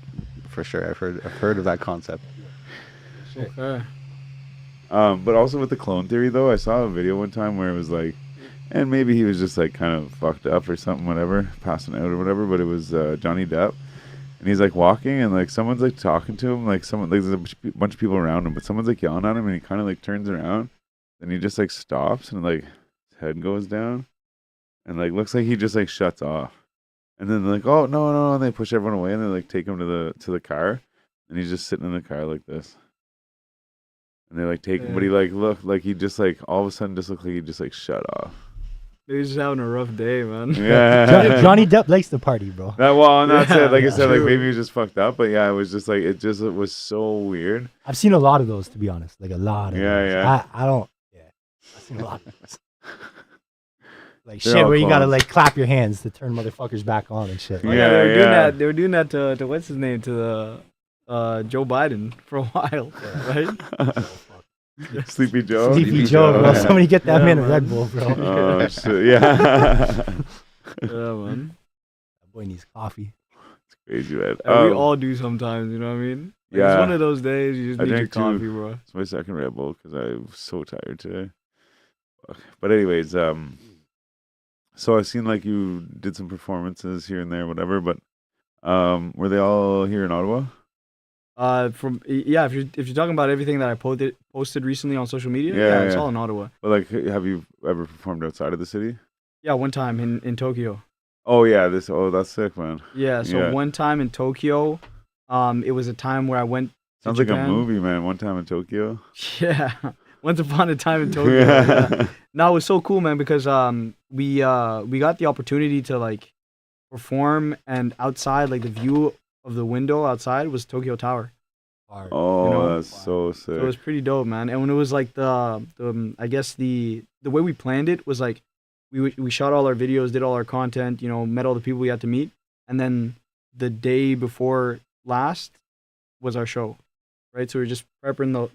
for sure I've heard of that concept. Okay. But also with the clone theory though, I saw a video one time where it was like, and maybe he was just like kind of fucked up or something, whatever, passing out or whatever. But it was Johnny Depp, and he's like walking, and like someone's like talking to him, like someone, like there's a bunch of people around him, but someone's like yelling at him, and he kind of like turns around, and he just like stops, and like his head goes down, and like looks like he just like shuts off, and then they're like, oh no, and they push everyone away, and they like take him to the car, and he's just sitting in the car like this. And they like take him, but he like looked like he just like all of a sudden just looked like he just like shut off. They're just having a rough day, man. Yeah. Johnny Depp likes to party, bro. Well, I'm not saying, like I said, like True. maybe he was just fucked up, but yeah, it was just like it was so weird. I've seen a lot of those, to be honest. Like a lot of Yeah, those. yeah. I don't. Yeah, I've seen a lot of those. Like They're shit, all where you gotta clones. like clap your hands to turn motherfuckers back on and shit. Oh, Yeah, they were doing yeah. that. They were doing that to what's his name, to the Joe Biden for a while, right? Sleepy Joe. Sleepy Joe, bro. Yeah. Somebody get that Yeah, man a man. Red Bull, bro. Oh shit! Yeah. Yeah, man. That boy needs coffee. Crazy, man. And we all do sometimes, you know what I mean? Like, Yeah. It's one of those days you just I need your drank two. coffee, bro. It's my second Red Bull because I'm so tired today. Fuck. But anyways, so I've seen like you did some performances here and there, whatever. But were they all here in Ottawa? If you're talking about everything that I posted recently on social media, Yeah, it's yeah. all in Ottawa. But like, have you ever performed outside of the city? Yeah, one time in Tokyo. Oh yeah, that's sick, man. Yeah, so Yeah. one time in Tokyo, it was a time where I went to Sounds like a Japan. movie, man. One time in Tokyo. Yeah, once upon a time in Tokyo. Yeah. No, it was so cool, man, because we got the opportunity to like perform, and outside, like the view of the window outside was Tokyo Tower. Hard. Oh, You know? that's so sick. So it was pretty dope, man. And when it was like I guess the way we planned it was like we shot all our videos, did all our content, you know, met all the people we had to meet, and then the day before last was our show, right? So we were just prepping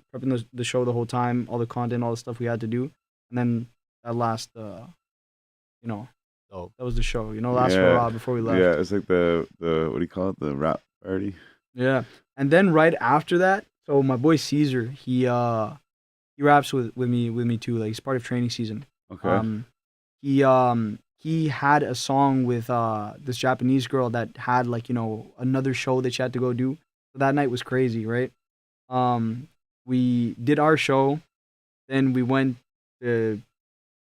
the show the whole time, all the content, all the stuff we had to do, and then that last, you know, Dope. that was the show, you know, last Yeah. hurrah before we left. Yeah, it's like the what do you call it? The rap party. Yeah. And then right after that, so my boy Caesar, he raps with me too. Like he's part of training season. Okay. He had a song with this Japanese girl that had like, you know, another show that she had to go do. So that night was crazy, right? We did our show, then we went to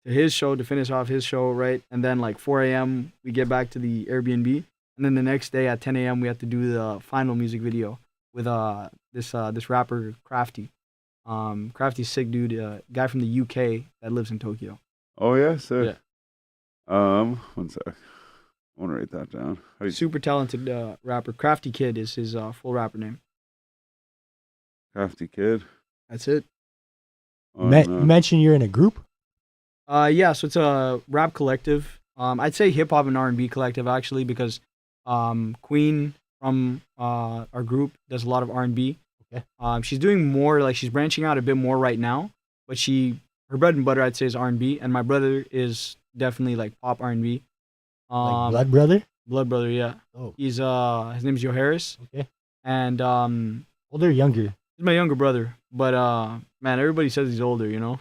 his show to finish off his show, right? And then like 4 a.m. we get back to the Airbnb, and then the next day at 10 a.m. we have to do the final music video with this rapper Crafty. Crafty's sick dude, guy from the UK that lives in Tokyo. Oh yeah, sick. One sec. I want to write that down. How do you Super talented rapper. Crafty Kid is his full rapper name. Crafty Kid? That's it. Oh, You no. mentioned you're in a group. Yeah, so it's a rap collective. I'd say hip hop and R&B collective actually, because Queen from our group does a lot of R&B. Okay. She's doing more, like she's branching out a bit more right now, but her bread and butter I'd say is R&B, and my brother is definitely like pop R&B. Like Blood Brother. Blood Brother, yeah. Oh, He's his name's Joe Harris, okay. and Older or younger? he's my younger brother. But man, everybody says he's older, you know.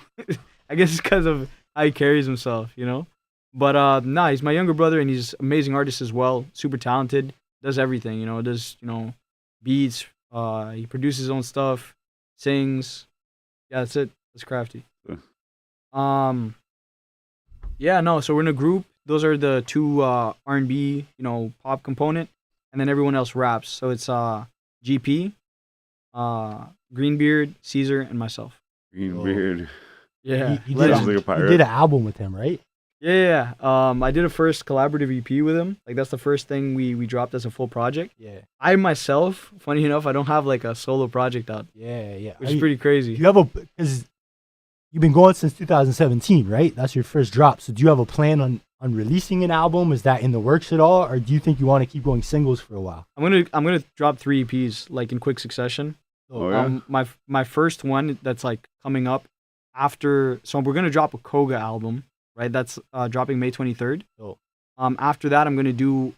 I guess it's because of how he carries himself, you know. But nah, he's my younger brother, and he's an amazing artist as well. Super talented. Does everything, you know. Does, you know, beats. He produces his own stuff. Sings. Yeah, that's it. That's Crafty. Yeah. Yeah, no. So we're in a group. Those are the two R&B, you know, pop component, and then everyone else raps. So it's GP, Greenbeard, Caesar, and myself. Green Oh. beard. Yeah, You legend. Sounds like a You pirate. did an album with him, right? Yeah. I did a first collaborative EP with him. Like that's the first thing we dropped as a full project. Yeah. I myself, funny enough, I don't have like a solo project out, Yeah. which is pretty Do crazy. you have because you've been going since 2017, right? That's your first drop. So do you have a plan on releasing an album? Is that in the works at all, or do you think you want to keep going singles for a while? I'm gonna drop 3 EPs like in quick succession. Oh, yeah? My first one that's like coming up after, so we're gonna drop a Koga album, right? That's dropping May 23rd. Oh. After that, I'm gonna do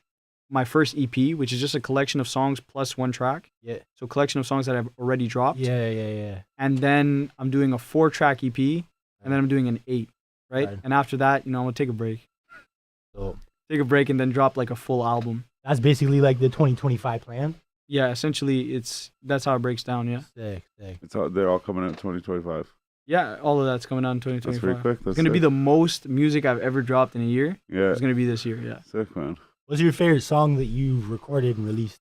my first EP, which is just a collection of songs plus one track. Yeah. So collection of songs that I've already dropped. Yeah. And then I'm doing a 4-track EP, and then I'm doing an 8, right? Right. And after that, you know, I'm gonna take a break. So Take a break and then drop like a full album. that's basically like the 2025 plan. Yeah, essentially that's how it breaks down, yeah. Sick. They're all coming out in 2025. Yeah, all of that's coming out in That's 2025. pretty quick. That's It's gonna be sick. the most music I've ever dropped in a year. Yeah. It's gonna be this year, yeah. Sick, man. What's your favorite song that you've recorded and released?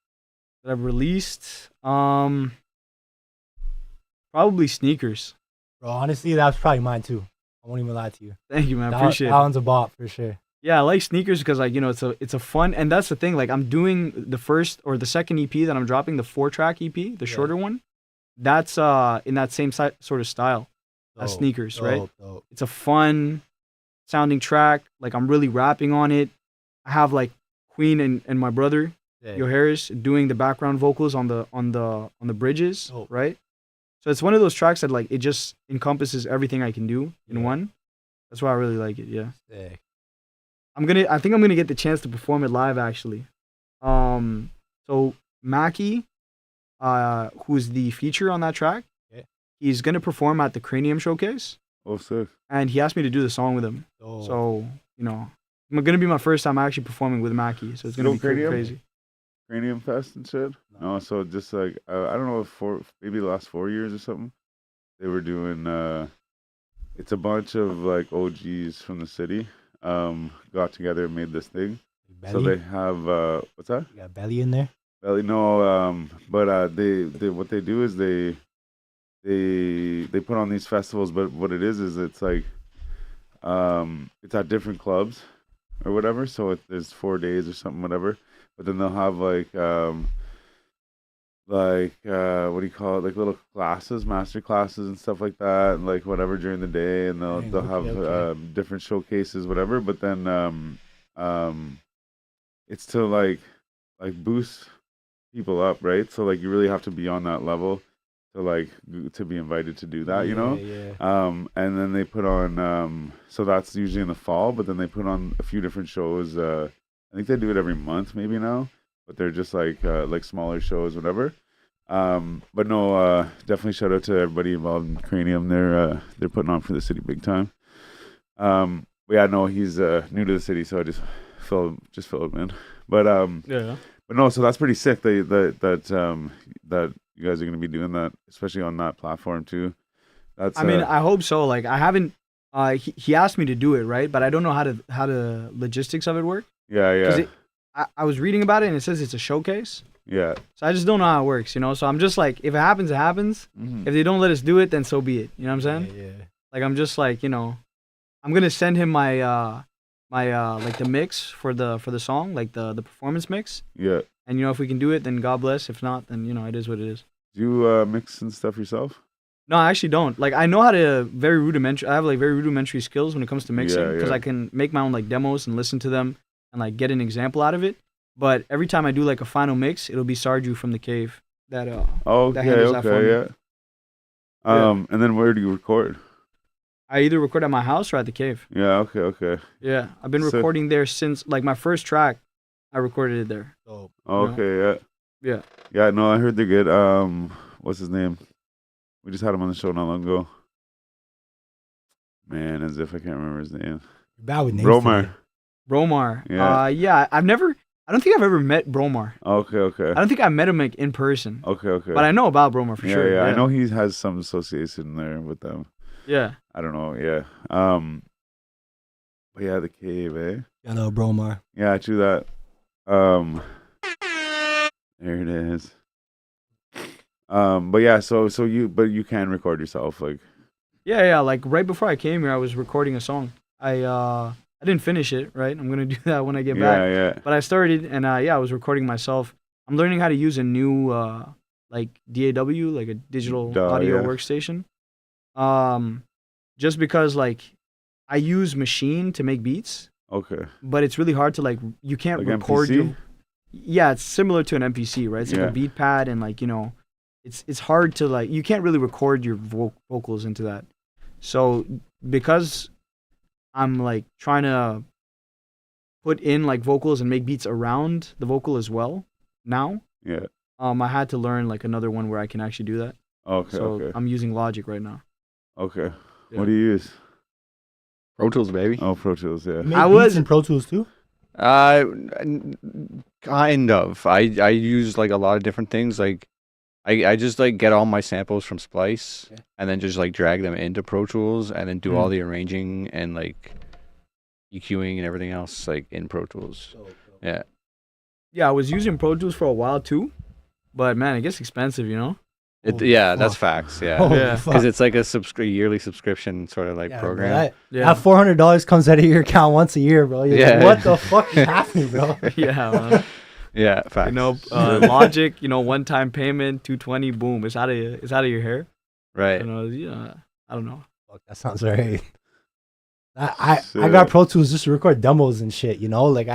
That I've released, probably Sneakers. Bro, honestly, that was probably mine too. I won't even lie to you. Thank you, man. That, Appreciate that it. one's a bop for sure. Yeah, I like sneakers because like it's a fun, and that's the thing. Like I'm doing the first or the second EP that I'm dropping, the 4-track EP, the shorter one. That's in that same sort of style as Dope, sneakers, right? dope. It's a fun sounding track. Like I'm really rapping on it. I have like Queen and my brother Yeah. Yo Harris doing the background vocals on the bridges, Dope. right? So it's one of those tracks that like it just encompasses everything I can do in one. That's why I really like it. Yeah. Sick. I think I'm gonna get the chance to perform it live actually. So Mackie, who's the feature on that track, he's gonna perform at the Cranium Showcase, Oh, sick. and he asked me to do the song with him. Dope. So it's gonna be my first time actually performing with Mackie, so it's gonna be Cranium? crazy. Cranium Fest and shit. No, so just like I don't know if maybe the last 4 years or something, they were doing. It's a bunch of like OGs from the city. Got together and made this thing. Belly? So they have what's that? You got Belly in there? Belly, no, but they what they do is they put on these festivals, but what it is it's like it's at different clubs or whatever. So there's 4 days or something, whatever. But then they'll have like what do you call it? Like little classes, master classes and stuff like that, and like whatever during the day, and they'll Dang, they'll have okay. different showcases, whatever. But then it's to like boost people up, right? So like you really have to be on that level to like to be invited to do that, you know. Yeah. And then they put on so that's usually in the fall, but then they put on a few different shows. I think they do it every month, maybe now, but they're just like smaller shows, whatever. But no, definitely shout out to everybody involved in Cranium. They're putting on for the city big time. But yeah, no, he's new to the city, so I just fill him in. But Yeah. but no, so that's pretty sick. That you guys are gonna be doing that, especially on that platform too. That's I mean, I hope so. Like I haven't. He asked me to do it, right? But I don't know how the logistics of it work. yeah. I was reading about it and it says it's a showcase. Yeah. So I just don't know how it works, you know? So I'm just like, if it happens, it happens. Mhm. If they don't let us do it, then so be it. You know what I'm saying? Yeah. Like, I'm just like, I'm going to send him my, like the mix for the song, like the performance mix. Yeah. And, if we can do it, then God bless. If not, then, it is what it is. Do you mix and stuff yourself? No, I actually don't. Like, I know how to I have like very rudimentary skills when it comes to mixing Yeah, because yeah. I can make my own like demos and listen to them and like get an example out of it. But every time I do like a final mix, it'll be Sarju from the Cave that Okay, handles that for me. yeah. And then where do you record? I either record at my house or at the Cave. Yeah, okay. Yeah, I've been Sick. recording there since like my first track. I recorded it there. Dope. Okay, yeah. Yeah. Yeah, no, I heard they're good. What's his name? We just had him on the show not long ago. Man, as if I can't remember his name. You're bad with names. Bromar. today. Bromar. Yeah. Yeah, I don't think I've ever met Bromar. Okay. I don't think I met him like in person. Okay. But I know about Bromar for yeah, sure. yeah. I know he has some association there with them. Yeah. I don't know, yeah. But yeah, the Cave, eh? Hello, Bromar. Yeah, true that. There it is. But yeah, so you can record yourself, like. Yeah. Like right before I came here, I was recording a song. I didn't finish it, right? I'm gonna do that when I get back. Yeah. But I started, and I was recording myself. I'm learning how to use a new like DAW, like a digital audio yeah. workstation. Just because like I use Machine to make beats, Okay. but it's really hard to like you can't Like record MPC? your. Yeah, it's similar to an MPC, right? It's like Yeah. a beat pad, and like it's hard to like you can't really record your vocals into that. So because I'm like trying to put in like vocals and make beats around the vocal as well now. Yeah. I had to learn like another one where I can actually do that. Okay. So Okay. I'm using Logic right now. Okay. Yeah. What do you use? Pro Tools, baby. Oh, Pro Tools. Yeah. You make I beats was- in Pro Tools too. Kind of. I use like a lot of different things. Like I just like get all my samples from Splice and then just like drag them into Pro Tools and then do all the arranging and like EQing and everything else like in Pro Tools. Yeah. Yeah, I was using Pro Tools for a while too, but man, it gets expensive, Holy Yeah, that's fuck. facts. Yeah, Holy Yeah. fuck. because it's like a yearly subscription sort of like Yeah, program. Bro, that, Yeah. that $400 comes out of your account once a year, bro. You're like, Yeah. what the fuck is happening, bro? Yeah, man. Yeah, facts. You know, Logic. You know, one-time payment, 220. Boom, it's out of your hair. Right. You know, yeah. I don't know. Fuck, that sounds right. I got Pro Tools just to record demos and shit. You know, like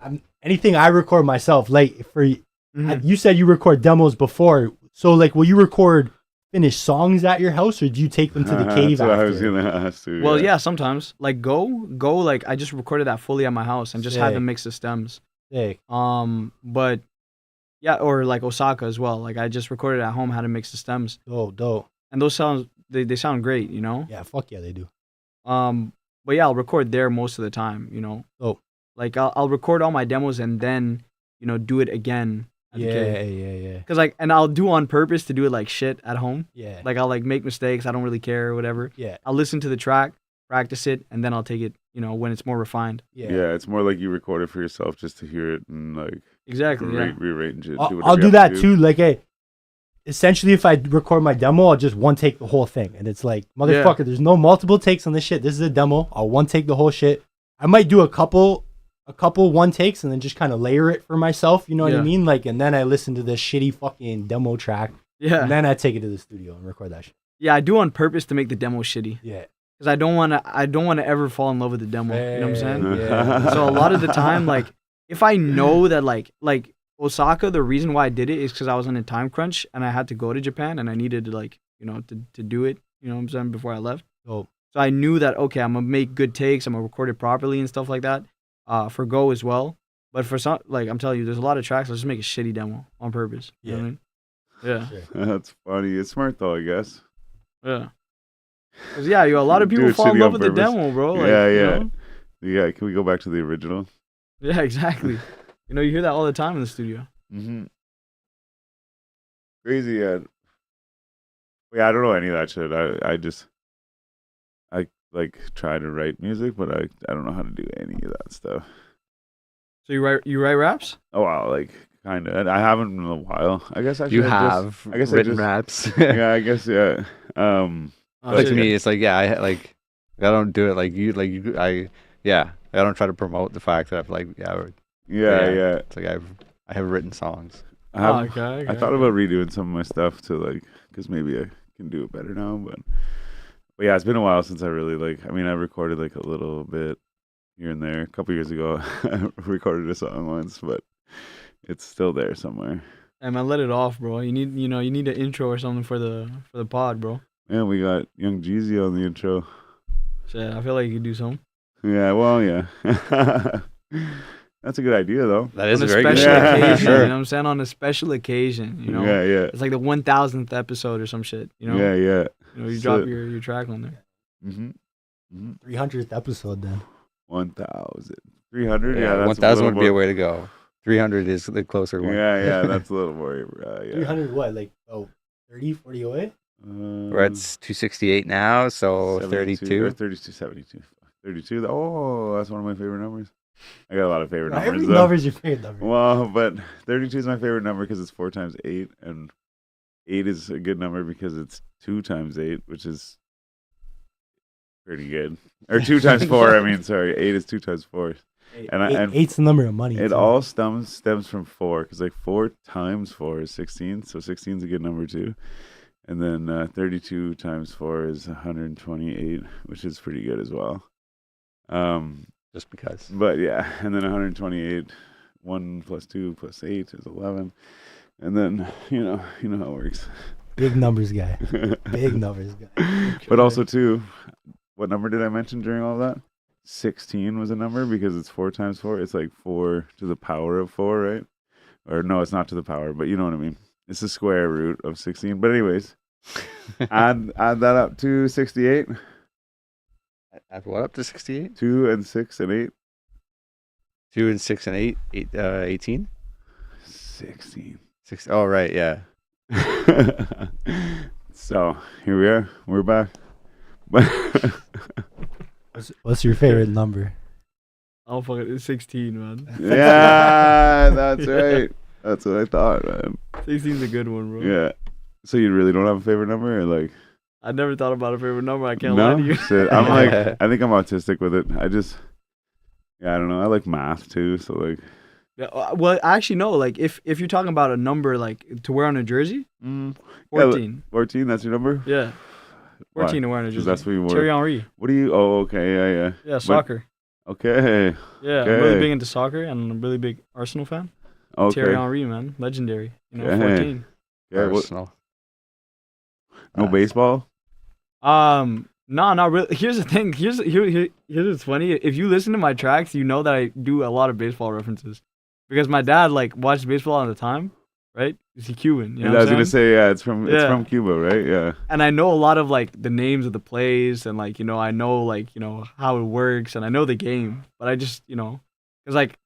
I'm anything I record myself. Like for you said you record demos before, so like will you record finished songs at your house or do you take them to the cave That's what I was after? gonna ask you. Well, yeah, sometimes like go like I just recorded that fully at my house and just had Sick. them mix the stems. Sick. But yeah, or like Osaka as well. Like I just recorded at home how to mix the stems, Dope. and those sounds they sound great, you know. Yeah, fuck yeah, they do. But yeah, I'll record there most of the time, you know. Oh. Like I'll record all my demos and then do it again. At the cave. Yeah. Cause like, and I'll do on purpose to do it like shit at home. Yeah. Like I'll like make mistakes. I don't really care or whatever. Yeah. I'll listen to the track, practice it, and then I'll take it, when it's more refined. Yeah, it's more like you record it for yourself just to hear it and like Exactly. Yeah. rearrange it. I'll do that too. Like, hey, essentially, if I record my demo, I'll just one take the whole thing, and it's like, motherfucker, there's no multiple takes on this shit. This is a demo. I'll one take the whole shit. I might do a couple one takes and then just kind of layer it for myself. You know what I mean? Like, and then I listen to this shitty fucking demo track. Yeah. And then I take it to the studio and record that shit. Yeah, I do on purpose to make the demo shitty. Yeah. Because I don't want to ever fall in love with the demo. You know what I'm saying? Yeah. So a lot of the time, like, if I know that like Osaka, the reason why I did it is because I was on a time crunch and I had to go to Japan and I needed to like, to do it, you know what I'm saying, before I left. Oh. So I knew that, okay, I'm going to make good takes. I'm going to record it properly and stuff like that for Go as well. But for some, like, I'm telling you, there's a lot of tracks. I'll just make a shitty demo on purpose. You know what I mean? Yeah. Sure. That's funny. It's smart though, I guess. Yeah. 'Cause, yeah, a lot of Do people it fall in shitty love on with the purpose. demo, bro. Like, Yeah. you know? Yeah, can we go back to the original? Yeah, exactly. You hear that all the time in the studio. Mm-hmm. Crazy, yeah. Yeah, I don't know any of that shit. I like try to write music, but I don't know how to do any of that stuff. So you write raps? Oh wow, like kind of. I haven't in a while. I guess I You should have I guess I written just- raps. Yeah, I guess yeah. Like shit. me, it's like I don't do it like you. I don't try to promote the fact that I've Yeah. It's like I have written songs. Okay. I thought about redoing some of my stuff to like, because maybe I can do it better now. But yeah, it's been a while since I really I mean, I recorded like a little bit here and there. A couple years ago, I recorded a song once, but it's still there somewhere. Hey man, let it off, bro. You need an intro or something for the pod, bro. And we got Young Jeezy on the intro. Shit, I feel like you could do something. Yeah, well, yeah. That's a good idea, though. That is On a a very good special idea. occasion, Sure. you know what I'm saying? On a special occasion, Yeah, yeah. It's like the 1000th episode or some shit, Yeah, You So- drop your track on there. Mm-hmm. 300th episode then. 1,000. 300? Yeah, Yeah, that's 1,000 little would be a more- way to go. 300 is the closer one. Yeah, that's a little more. Yeah. 300 what? Like 30, 40 away? We're at 268 now, so 32. Or 32, 72. 32. Oh, that's one of my favorite numbers. I got a lot of favorite Every numbers, though. number's your favorite number. Well, but 32 is my favorite number because it's 4 times 8, and 8 is a good number because it's 2 times 8, which is pretty good. Or 2 times 4, I mean, sorry. 8 is 2 times 4. And eight's the number of money. It too. all stems from 4, because like 4 times 4 is 16, so 16 is a good number too. And then 32 times 4 is 128, which is pretty good as well. Just because. But yeah, and then 128, 1 plus 2 plus 8 is 11. And then, you know how it works. Big numbers guy. Big numbers guy. But also too, what number did I mention during all that? 16 was a number because it's 4 times 4. It's like 4 to the power of 4, right? Or no, it's not to the power, but you know what I mean. It's the square root of 16. But anyways, add that up to 68. Add what up to 68? 2 and 6 and 8. 2 and 6 and 8, 18? 16. 6. Oh, right, yeah. So here we are. We're back. What's your favorite number? Oh fuck it, it's 16, man. Yeah, that's right. That's what I thought, man. 16's a good one, bro. Yeah. So you really don't have a favorite number, or like? I never thought about a favorite number. I can't lie to you. Shit. I'm like, I think I'm autistic with it. I don't know. I like math too, so like. Yeah, well, actually, no. Like, if you're talking about a number like to wear on a jersey, 14. Yeah, 14. That's your number. Yeah. 14 to wear on a 'Cause jersey. that's what you wore. Thierry Henry. What do you? Oh, okay, yeah. Yeah, soccer. Okay. Yeah, I'm really big into soccer, and I'm a really big Arsenal fan. Okay. Thierry Henry, man, legendary. Okay. 14. Yeah, what, Arsenal. no baseball. No, not really. Here's the thing. Here's what's funny. If you listen to my tracks, you know that I do a lot of baseball references because my dad like watched baseball all the time, right? Is he Cuban? You know I was what I'm gonna saying? say it's from Cuba, right? Yeah. And I know a lot of like the names of the plays and like I know like how it works and I know the game, but I just because like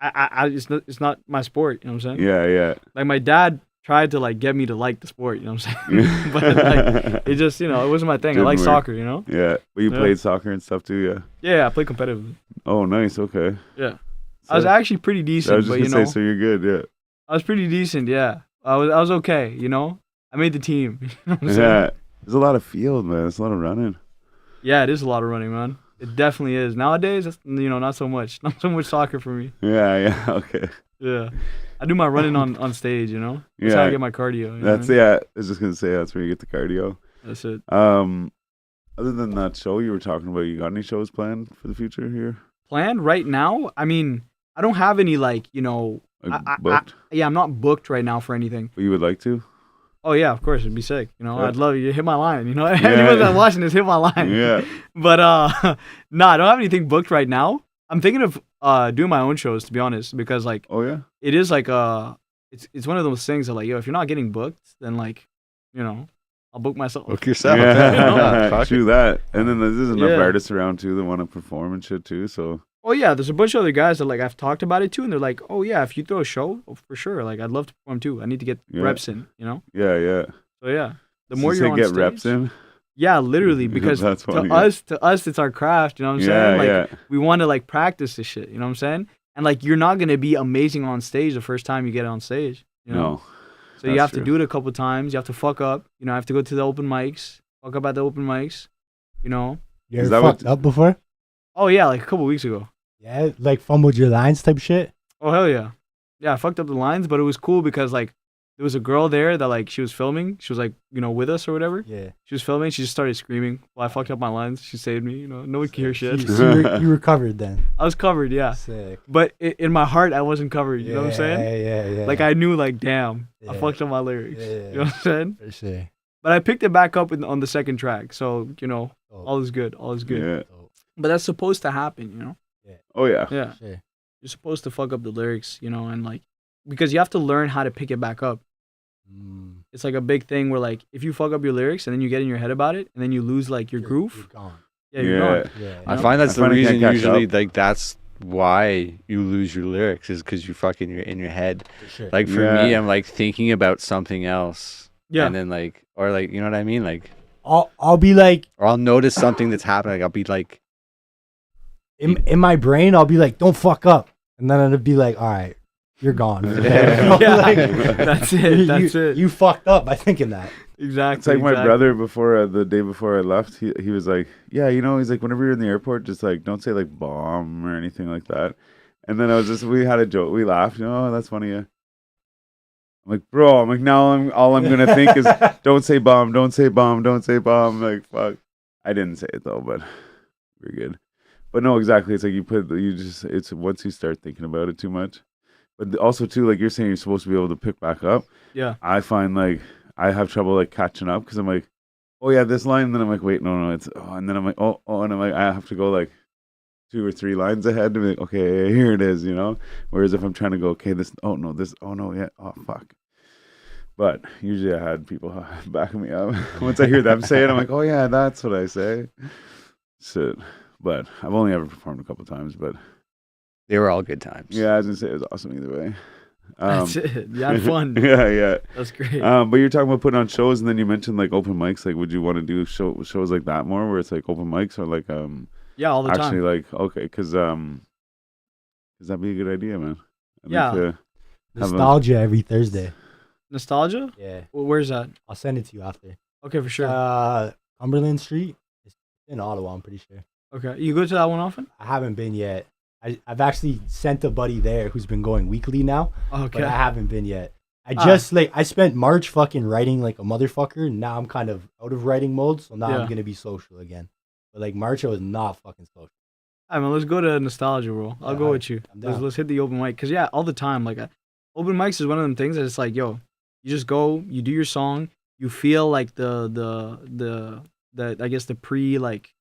I it's not my sport. You know what I'm saying? Yeah. Like my dad tried to like get me to like the sport. You know what I'm saying? But like it just it wasn't my thing. I Didn't like work. soccer. Yeah, but you Yeah. played soccer and stuff too, yeah. Yeah, I play competitively. Oh, nice. Okay. Yeah. So, I was actually pretty I decent, was just but gonna say, so you're good, yeah. I was pretty decent. Yeah, I was okay. I made the team. You know what I'm saying? Yeah. There's a lot of field, man. There's a lot of running. Yeah, it is a lot of running, man. It definitely is. Nowadays, that's, not so much. Not so much soccer for me. Yeah. Okay. Yeah, I do my running on stage. That's how I get my cardio. you know That's what I mean? yeah. I was just gonna say that's where you get the cardio. That's it. Other than that show you were talking about, you got any shows planned for the future here? Planned right now? I mean, I don't have any like Like booked? I'm not booked right now for anything. But you would like to? Oh yeah, of course, it'd be sick. Yeah. I'd love you to hit my line. Anyone that's watching this, hit my line. Yeah. But no, I don't have anything booked right now. I'm thinking of doing my own shows, to be honest, because like Oh yeah. it is like it's one of those things that like if you're not getting booked, then like I'll book myself. Book yourself. Yeah. Fuck True that. And then there's enough Yeah. artists around too that want to perform and shit too. So Oh yeah, there's a bunch of other guys that like I've talked about it too, and they're like, oh yeah, if you throw a show, for sure, like I'd love to perform too. I need to get Yeah. reps in, yeah. So yeah, the So more you you're say on get stage, reps in. yeah, literally, because That's to funny, us, it's our craft. You know what I'm Yeah, saying? Like yeah. we want to like practice this shit. You know what I'm saying? And like you're not gonna be amazing on stage the first time you get on stage. You know? No. So you that's have true. to do it a couple times. You have to fuck up. I have to go to the open mics. Fuck up at the open mics. You Is ever that fucked what- up before? Oh yeah, like a couple weeks ago. Yeah, like fumbled your lines type shit. Oh hell yeah. Yeah, I fucked up the lines, but it was cool because like there was a girl there that like she was filming. She was like, with us or whatever. Yeah. She was filming, she just started screaming while I fucked up my lines. She saved me, no one can hear shit. You recovered then. I was covered, yeah. Sick. But in my heart I wasn't covered, you know what I'm saying? Yeah. Like I knew like damn, I Yeah. fucked up my lyrics. Yeah. You know what I'm saying? For sure. But I picked it back up on the second track. So, Oh, all is good. All is good. Yeah. oh, But that's supposed to happen, Oh yeah. Yeah. sure. You're supposed to fuck up the lyrics, and like because you have to learn how to pick it back up. Mm, It's like a big thing where like if you fuck up your lyrics and then you get in your head about it and then you lose like your You're groove, gone. yeah, you're Yeah. gone. Yeah. I know? find that's I the find I reason can't catch usually up. like that's why you lose your lyrics is because you fucking you're in your head. For sure. Like for Yeah. me, I'm like thinking about something else. Yeah. And then like or like you know what I mean? Like I'll be like or I'll notice something that's happening. Like I'll be like in my brain, I'll be like, don't fuck up. And then it'll be like, all right, you're gone. Yeah. Yeah. Like, That's it. That's you, it. You fucked up by thinking that. Exactly. It's like my exactly. brother before the day before I left, he was like, yeah, he's like, whenever you're in the airport, just like don't say like bomb or anything like that. And then we had a joke, we laughed, oh, that's funny. Yeah. I'm like, bro, now all I'm gonna think is don't say bomb, don't say bomb, don't say bomb. Like fuck, I didn't say it though, but we're good. But no, exactly. It's like it's once you start thinking about it too much. But also too, like you're saying, you're supposed to be able to pick back up. Yeah. I find like I have trouble like catching up because I'm like, oh yeah, this line. And then I'm like, wait, no, it's and then I'm like, oh, and I'm like, I have to go like 2 or 3 lines ahead to be like, okay, here it is, Whereas if I'm trying to go, okay, oh no, yeah, oh fuck. But usually I had people backing me up. Once I hear them say it, I'm like, oh yeah, that's what I say. Shit. But I've only ever performed a couple times. But they were all good times. yeah, I was gonna say it was awesome either way. That's it. You had fun. yeah. That's great. But you're talking about putting on shows, and then you mentioned like open mics. Like, would you want to do shows like that more, where it's like open mics, or like yeah, all the actually time. like okay, because that'd be a good idea, man. I'd Yeah. like to have Nostalgia every Thursday. Nostalgia? Yeah, Where's that? I'll send it to you after. Okay, for sure. Cumberland Street. It's in Ottawa, I'm pretty sure. Okay, you go to that one often? I haven't been yet. I've actually sent a buddy there who's been going weekly now, Okay. but I haven't been yet. I spent March fucking writing like a motherfucker. And now I'm kind of out of writing mode, so now Yeah. I'm gonna be social again. But like March, I was not fucking social. I mean, let's go to Nostalgia, bro. I'll Yeah, go with you. I'm down. Let's hit the open mic. Cause yeah, all the time, like open mics is one of them things that it's like, yo, you just go, you do your song, you feel like the I guess the pre like,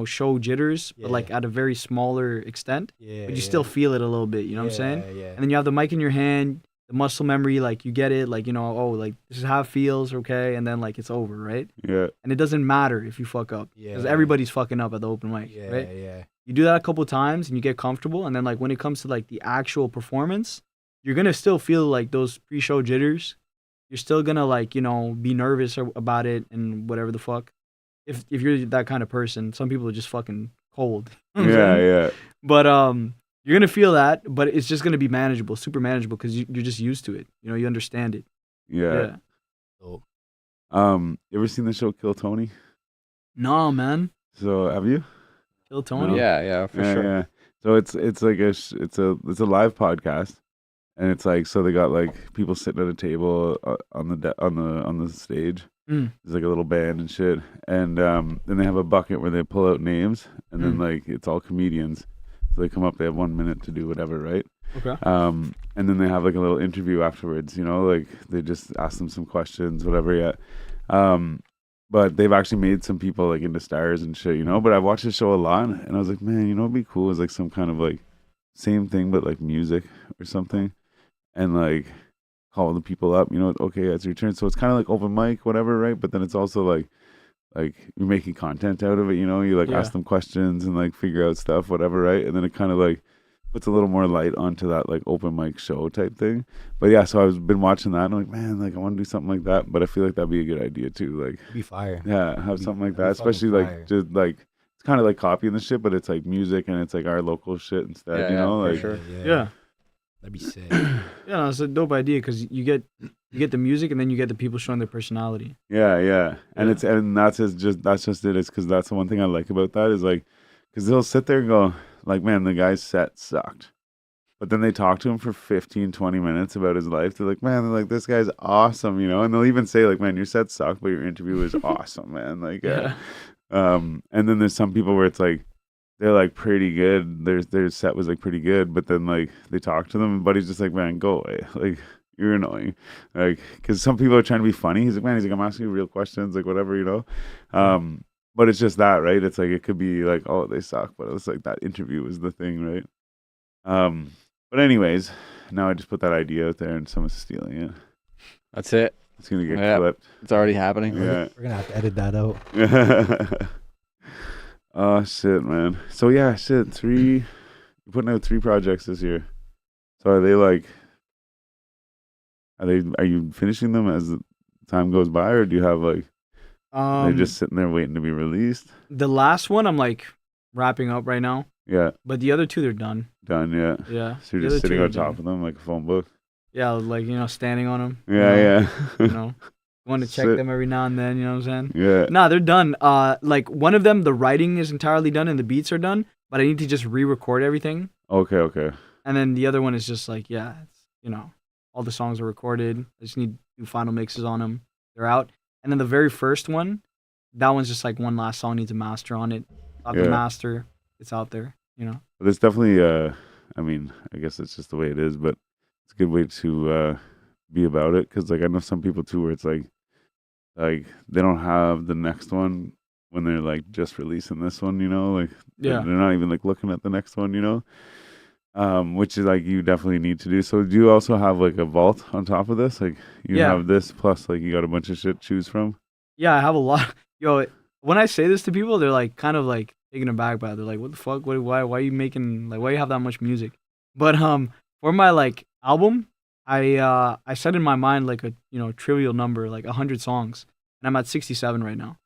show jitters, but like Yeah. at a very smaller extent, Yeah, but you still feel it a little bit. You know what I'm saying? Yeah. And then you have the mic in your hand, the muscle memory, like you get it, like oh, like this is how it feels, okay, and then like it's over, right? Yeah. And it doesn't matter if you fuck up, because Yeah. everybody's fucking up at the open mic, Yeah, right? yeah. You do that a couple times and you get comfortable, and then like when it comes to like the actual performance, you're gonna still feel like those pre-show jitters. You're still gonna like be nervous about it and whatever the fuck. If you're that kind of person, some people are just fucking cold. You know what I'm saying? Yeah. But you're gonna feel that, but it's just gonna be manageable, super manageable, because you're just used to it. You understand it. Yeah. So You ever seen the show Kill Tony? No, man. So have you? Kill Tony. No. Yeah, for Yeah, sure. yeah. So it's like it's a live podcast, and it's like so they got like people sitting at a table on the stage. Mm. There's like a little band and shit, and then they have a bucket where they pull out names, and then like it's all comedians. So they come up, they have 1 minute to do whatever, right? Okay. And then they have like a little interview afterwards. Like they just ask them some questions, whatever. Yeah. But they've actually made some people like into stars and shit, But I watched the show a lot, and I was like, man, what'd be cool is like some kind of like same thing, but like music or something, and like call the people up. Okay, it's your turn. So it's kind of like open mic, whatever, right? But then it's also like you're making content out of it. You like Yeah. ask them questions and like figure out stuff, whatever, right? And then it kind of like puts a little more light onto that like open mic show type thing. But yeah, so I've been watching that and I'm like, man, like I want to do something like that. But I feel like that'd be a good idea too. Like, be fire. yeah, have something like that. that'd be fucking Especially fire. like just like it's kind of like copying the shit, but it's like music and it's like our local shit instead. Yeah, you know, for like sure. Yeah. That'd be sick. Yeah, it's a dope idea because you get the music and then you get the people showing their personality. yeah, and Yeah. it's and that's just it. It's because that's the one thing I like about that is like because they'll sit there and go like, man, the guy's set sucked. But then they talk to him for 15, 20 minutes about his life. They're like, man, they're like, this guy's awesome, And they'll even say, like, man, your set sucked, but your interview was awesome, man. Like, yeah. And then there's some people where it's like, they're like pretty good. Their set was like pretty good, but then like they talk to them, and Buddy's just like, man, go away. Like, you're annoying. Like, because some people are trying to be funny. He's like, I'm asking you real questions, like whatever, But it's just that, right? It's like, it could be like, oh, they suck, but it's like that interview was the thing, right? But anyways, now I just put that idea out there and someone's stealing it. That's it. It's gonna get Yeah. clipped. It's already happening. Yeah. We're gonna have to edit that out. Oh shit, man. So yeah, shit. You're putting out 3 projects this year. So are they like? Are you finishing them as the time goes by, or do you have like? They're just sitting there waiting to be released. The last one I'm like wrapping up right now, Yeah, but the other 2 they're done. done. Yeah. Yeah. So you're The just other sitting 2 on are top done. of them like a phone book. Yeah, like standing on them. Yeah, Want to check Sit. them every now and then. You know what I'm saying? yeah. Nah, they're done. Like one of them, the writing is entirely done and the beats are done, but I need to just re-record everything. Okay. And then the other one is just like, yeah, it's, all the songs are recorded. I just need to do final mixes on them. They're out. And then the very first one, that one's just like one last song needs a master on it. Got the Yeah. master. It's out there. But it's definitely. I mean, I guess it's just the way it is, but it's a good way to be about it. Because like I know some people too, where it's like they don't have the next one when they're like just releasing this one. Like Yeah. they're not even like looking at the next one. Which is like you definitely need to do. So do you also have like a vault on top of this? Like you Yeah. have this plus like you got a bunch of shit to choose from. Yeah, I have a lot. Yo, when I say this to people, they're like kind of like taken aback by it. They're like, "What the fuck? Why are you making like? Why you have that much music?" But for my like album, I set in my mind like a trivial number, like 100 songs, and I'm at 67 right now.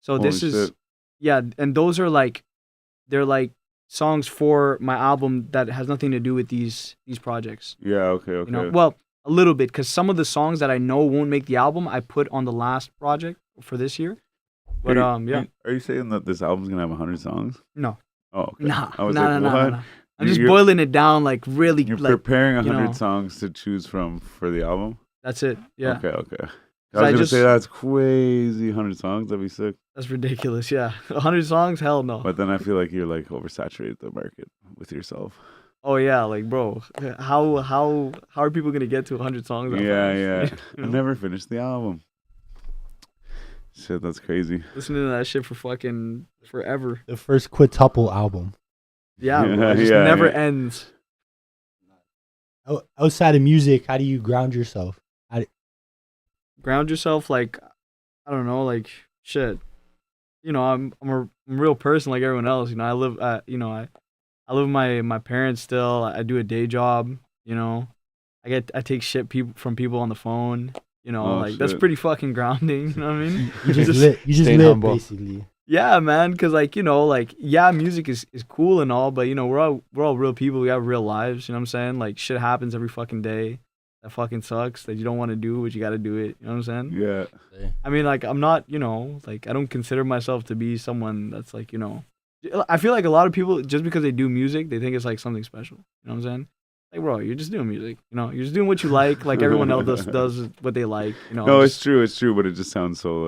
So this Holy is shit. yeah, and those are like they're like songs for my album that has nothing to do with these projects. Yeah. Okay. You know, well, a little bit, because some of the songs that I know won't make the album, I put on the last project for this year. But yeah. Are you saying that this album's gonna have 100 songs? No. Oh, okay. Nah. I was like, what? Nah. I'm just You're- boiling it down, like really. You're like, preparing 100 know. songs to choose from for the album. That's it. Yeah. Okay. I was I gonna just- say that's crazy. 100 songs. That'd be sick. That's ridiculous. Yeah. 100 songs? Hell no. But then I feel like you're like oversaturated the market with yourself. Oh yeah, like bro, how are people gonna get to 100 songs? that Yeah. fast? I never finished the album. Shit, that's crazy. Listening to that shit for fucking forever. The first quintuple album. Yeah, Yeah, bro, it just yeah, never yeah. ends. Outside of music, how do you ground yourself? Ground yourself, like, I don't know, like shit. You know, I'm a real person like everyone else. You know, I live I live with my parents still. I do a day job. You know, I take shit from people on the phone. You know, Oh, like that's shit. pretty fucking grounding. You know what I mean? You just staying live humble. basically. Yeah, man, because like, you know, like, yeah, music is cool and all, but you know, we're all real people. We have real lives. You know what I'm saying? Like, shit happens every fucking day that fucking sucks, that you don't want to do, but you got to do it. You know what I'm saying? Yeah. I mean, like, I'm not, you know, like, I don't consider myself to be someone that's like, you know, I feel like a lot of people, just because they do music, they think it's like something special. You know what I'm saying? Like, bro, you're just doing music. You know, you're just doing what you like everyone else does what they like. You know, No, just- it's true, but it just sounds so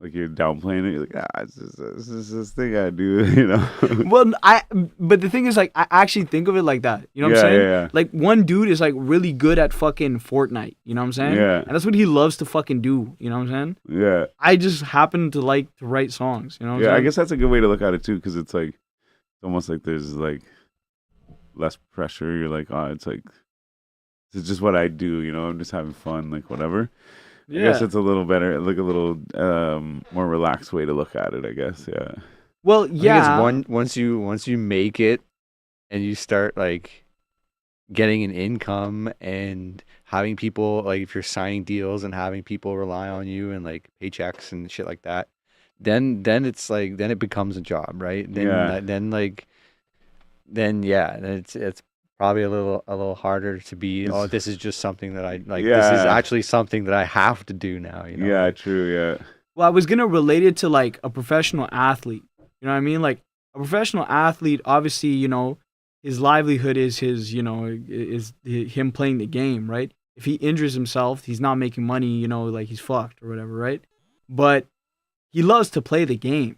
like you're downplaying it. You're like, it's just this thing I do, you know? Well, but the thing is, like, I actually think of it like that. You know what I'm saying? Yeah. Like, one dude is like really good at fucking Fortnite. You know what I'm saying? Yeah. And that's what he loves to fucking do. You know what I'm saying? Yeah. I just happen to like to write songs. You know what I'm Yeah, saying? I guess that's a good way to look at it too, because it's like it's almost like there's like less pressure. You're like, oh, it's like this is just what I do, you know. I'm just having fun, like whatever. Yeah. I guess it's a little better, like a little more relaxed way to look at it. I guess, yeah. Well, I think yeah. it's once you make it and you start like getting an income and having people, like if you're signing deals and having people rely on you and like paychecks and shit like that, then it's like then it becomes a job, right? Yeah. Then it's probably a little harder to be, oh, this is just something that I like. This is Yeah. actually something that I have to do now, you know? Yeah, true. Yeah. Well, I was gonna relate it to like a professional athlete. You know what I mean? Like a professional athlete, obviously, you know, his livelihood is his, you know, is him playing the game, right? If he injures himself, he's not making money, you know, like he's fucked or whatever, right? But he loves to play the game.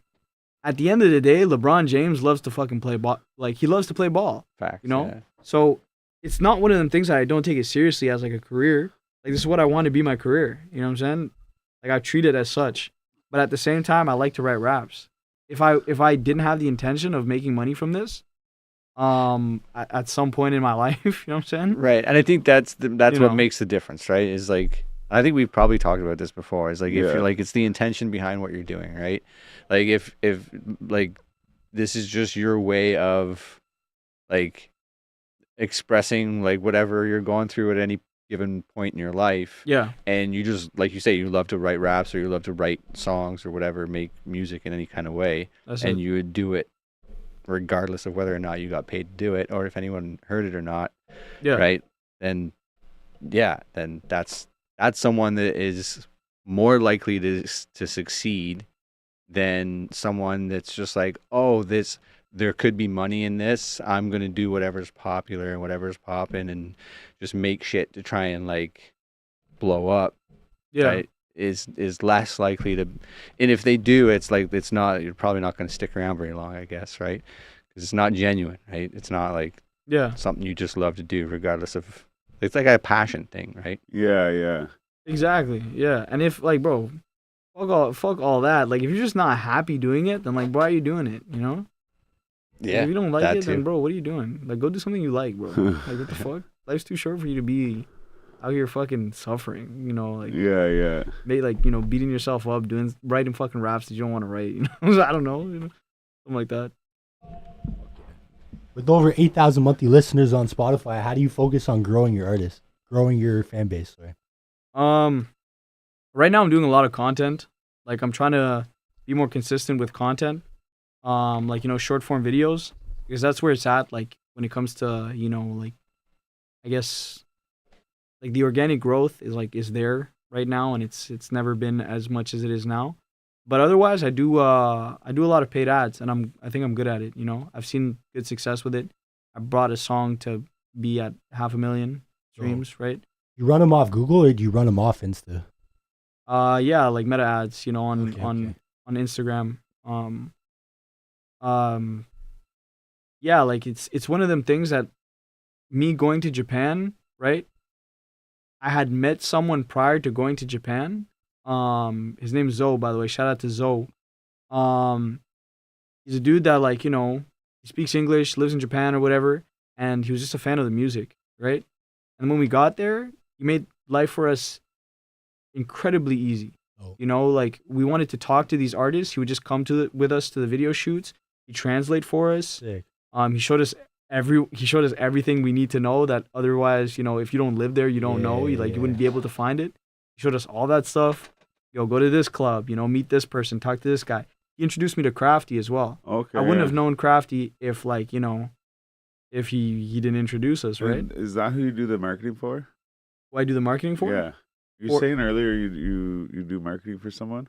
At the end of the day, LeBron James loves to fucking play ball. Like he loves to play ball. Facts, You know? yeah. So it's not one of them things that I don't take it seriously as like a career. Like this is what I want to be my career. You know what I'm saying? Like I treat it as such. But at the same time, I like to write raps. If I didn't have the intention of making money from this, at some point in my life, you know what I'm saying? Right, and I think that's You what know. makes the difference, right? Is like I think we've probably talked about this before. Is like if Yeah. you're like it's the intention behind what you're doing, right? Like if like this is just your way of like expressing like whatever you're going through at any given point in your life, Yeah. and you just like you say you love to write raps or you love to write songs or whatever, make music in any kind of way, That's and it. you would do it regardless of whether or not you got paid to do it or if anyone heard it or not. Yeah. Right, then then that's someone that is more likely to succeed than someone that's just like, oh, there could be money in this, I'm gonna do whatever's popular and whatever's popping and just make shit to try and like blow up. Yeah. Right, is less likely to, and if they do, it's like you're probably not going to stick around very long, I guess, right? Because it's not genuine, right? It's not like Yeah. something you just love to do regardless of, it's like a passion thing, right? Yeah. Exactly. Yeah. And if like, bro, fuck all that. Like if you're just not happy doing it, then like why are you doing it? You know? Like, if you don't like that it, then too. bro, what are you doing? Like go do something you like, bro. Like what the fuck? Life's too short for you to be out here fucking suffering, you know, like Yeah. like, you know, beating yourself up, writing fucking raps that you don't want to write, you know. I don't know, you know, something like that. With over 8,000 monthly listeners on Spotify, how do you focus on growing your artist, growing your fan base? Sorry. Right now I'm doing a lot of content. Like I'm trying to be more consistent with content. Like, you know, short form videos, because that's where it's at. Like when it comes to, you know, like I guess like the organic growth is there right now, and it's never been as much as it is now. But otherwise, I do a lot of paid ads, and I think I'm good at it. You know, I've seen good success with it. I brought a song to be at 500,000 streams, right? You run them off Google or do you run them off Insta? Yeah, like meta ads, you know, on Okay. on Instagram. Yeah, like it's one of them things that me going to Japan, right? I had met someone prior to going to Japan. His name's Zoe, by the way. Shout out to Zoe. He's a dude that, like, you know, he speaks English, lives in Japan or whatever, and he was just a fan of the music, right? And when we got there, he made life for us incredibly easy. Oh. You know, like, we wanted to talk to these artists. He would just come with us to the video shoots. He'd translate for us. Sick. He showed us everything we need to know that otherwise, you know, if you don't live there, you don't know. You wouldn't be able to find it. He showed us all that stuff. Yo, go to this club, you know, meet this person, talk to this guy. He introduced me to Crafty as well. Okay. I wouldn't have known Crafty if, like, you know, if he didn't introduce us, right? And is that who you do the marketing for? Who I do the marketing for? Yeah. You were saying earlier you do marketing for someone?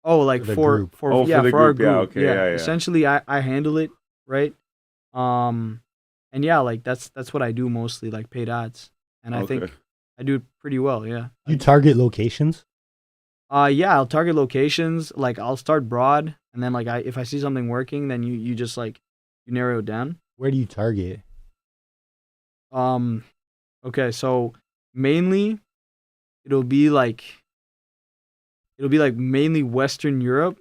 Oh, like For the for group. for Oh, yeah, for the for our group. Yeah, group. okay, yeah, yeah. Essentially, I handle it, right? And yeah, like that's what I do mostly, like paid ads, and I think Okay. I do it pretty well. Yeah. You target locations? Yeah, I'll target locations. Like, I'll start broad, and then, like, if I see something working, then you just, like, you narrow it down. Where do you target? Okay, so mainly it'll be like mainly Western Europe,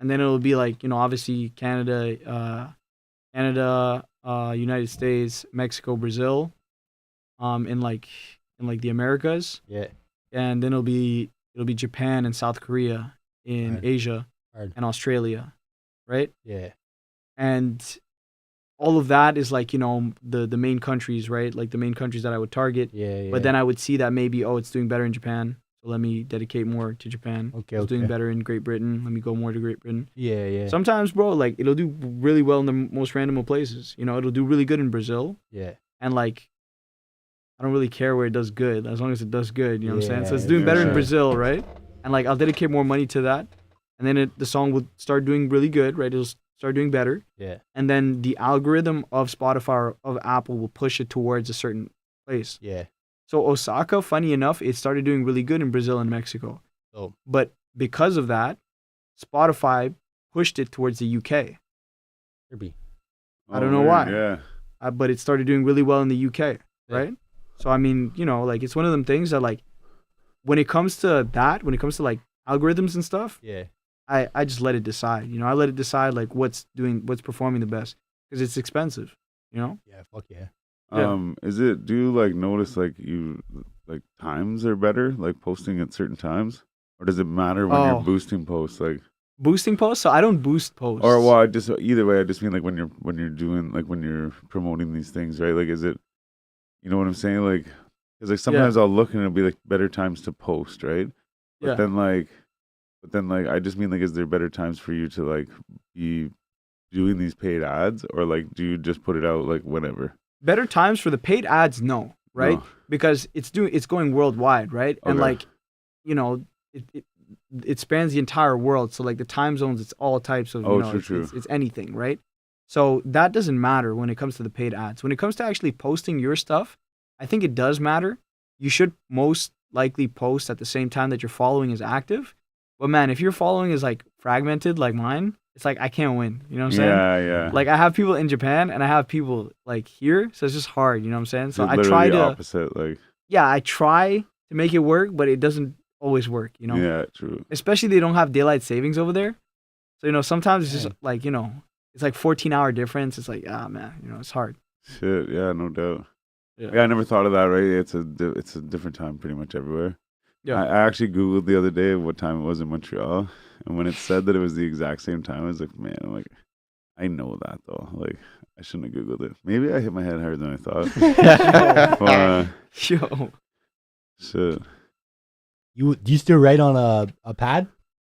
and then it'll be like, you know, obviously Canada, United States, Mexico, Brazil, in the Americas, Yeah. and then it'll be Japan and South Korea in Hard. Asia Hard. and Australia, right? Yeah. And all of that is, like, you know, the main countries, right? Like the main countries that I would target. Yeah. But then I would see that maybe, oh, it's doing better in Japan, so let me dedicate more to Japan. Okay, It's doing okay. better in Great Britain, let me go more to Great Britain. Yeah. Sometimes, bro, like, it'll do really well in the most random of places. You know, it'll do really good in Brazil, Yeah. and, like, I don't really care where it does good as long as it does good. You know what I'm saying? So it's Yeah, doing better in yeah. Brazil, right? And, like, I'll dedicate more money to that, and then the song will start doing really good, right? It'll start doing better. Yeah. And then the algorithm of Spotify or of Apple will push it towards a certain place. Yeah. So Osaka, funny enough, it started doing really good in Brazil and Mexico. Oh. But because of that, Spotify pushed it towards the UK. Kirby. I don't know why. Yeah. But it started doing really well in the UK, Yeah. right? So, I mean, you know, like, it's one of them things that, like, when it comes to like algorithms and stuff, Yeah. I just let it decide. You know, I let it decide, like, what's performing the best, because it's expensive, you know? Yeah. Fuck yeah. Yeah. Do you, like, notice, like, times are better, like posting at certain times? Or does it matter when Oh. you're boosting posts, like, Boosting posts? So I don't boost posts. or well, either way, I just mean, like, when you're doing, like, when you're promoting these things, right? Like, is it, you know what I'm saying? Like, because, like, sometimes I'll look and it'll be like better times to post, right? But Yeah. then like I just mean, like, is there better times for you to, like, be doing these paid ads, or, like, do you just put it out, like, whenever? Better times for the paid ads, no, right? No. Because it's going worldwide, right? And, Okay. like, you know, it spans the entire world. So, like, the time zones, it's all types of, Oh, you know, true. it's anything, right? So that doesn't matter when it comes to the paid ads. When it comes to actually posting your stuff, I think it does matter. You should most likely post at the same time that your following is active. But, man, if your following is, like, fragmented like mine, it's like I can't win. You know what I'm saying? Yeah. Like, I have people in Japan and I have people, like, here, so it's just hard. You know what I'm saying? So It's I literally try the to, opposite, like, I try to make it work, but it doesn't always work. You know, yeah, true. especially they don't have daylight savings over there, so, you know, sometimes it's just Dang. like, you know, it's like 14-hour difference. It's like, man, you know, it's hard. Shit, yeah, no doubt. Yeah. Yeah, I never thought of that, right? It's a different time pretty much everywhere. Yeah. I actually Googled the other day what time it was in Montreal, and when it said that it was the exact same time, I was like, man, I'm like, I know that, though. Like, I shouldn't have Googled it. Maybe I hit my head harder than I thought. But, Yo, shit. Do you still write on a pad?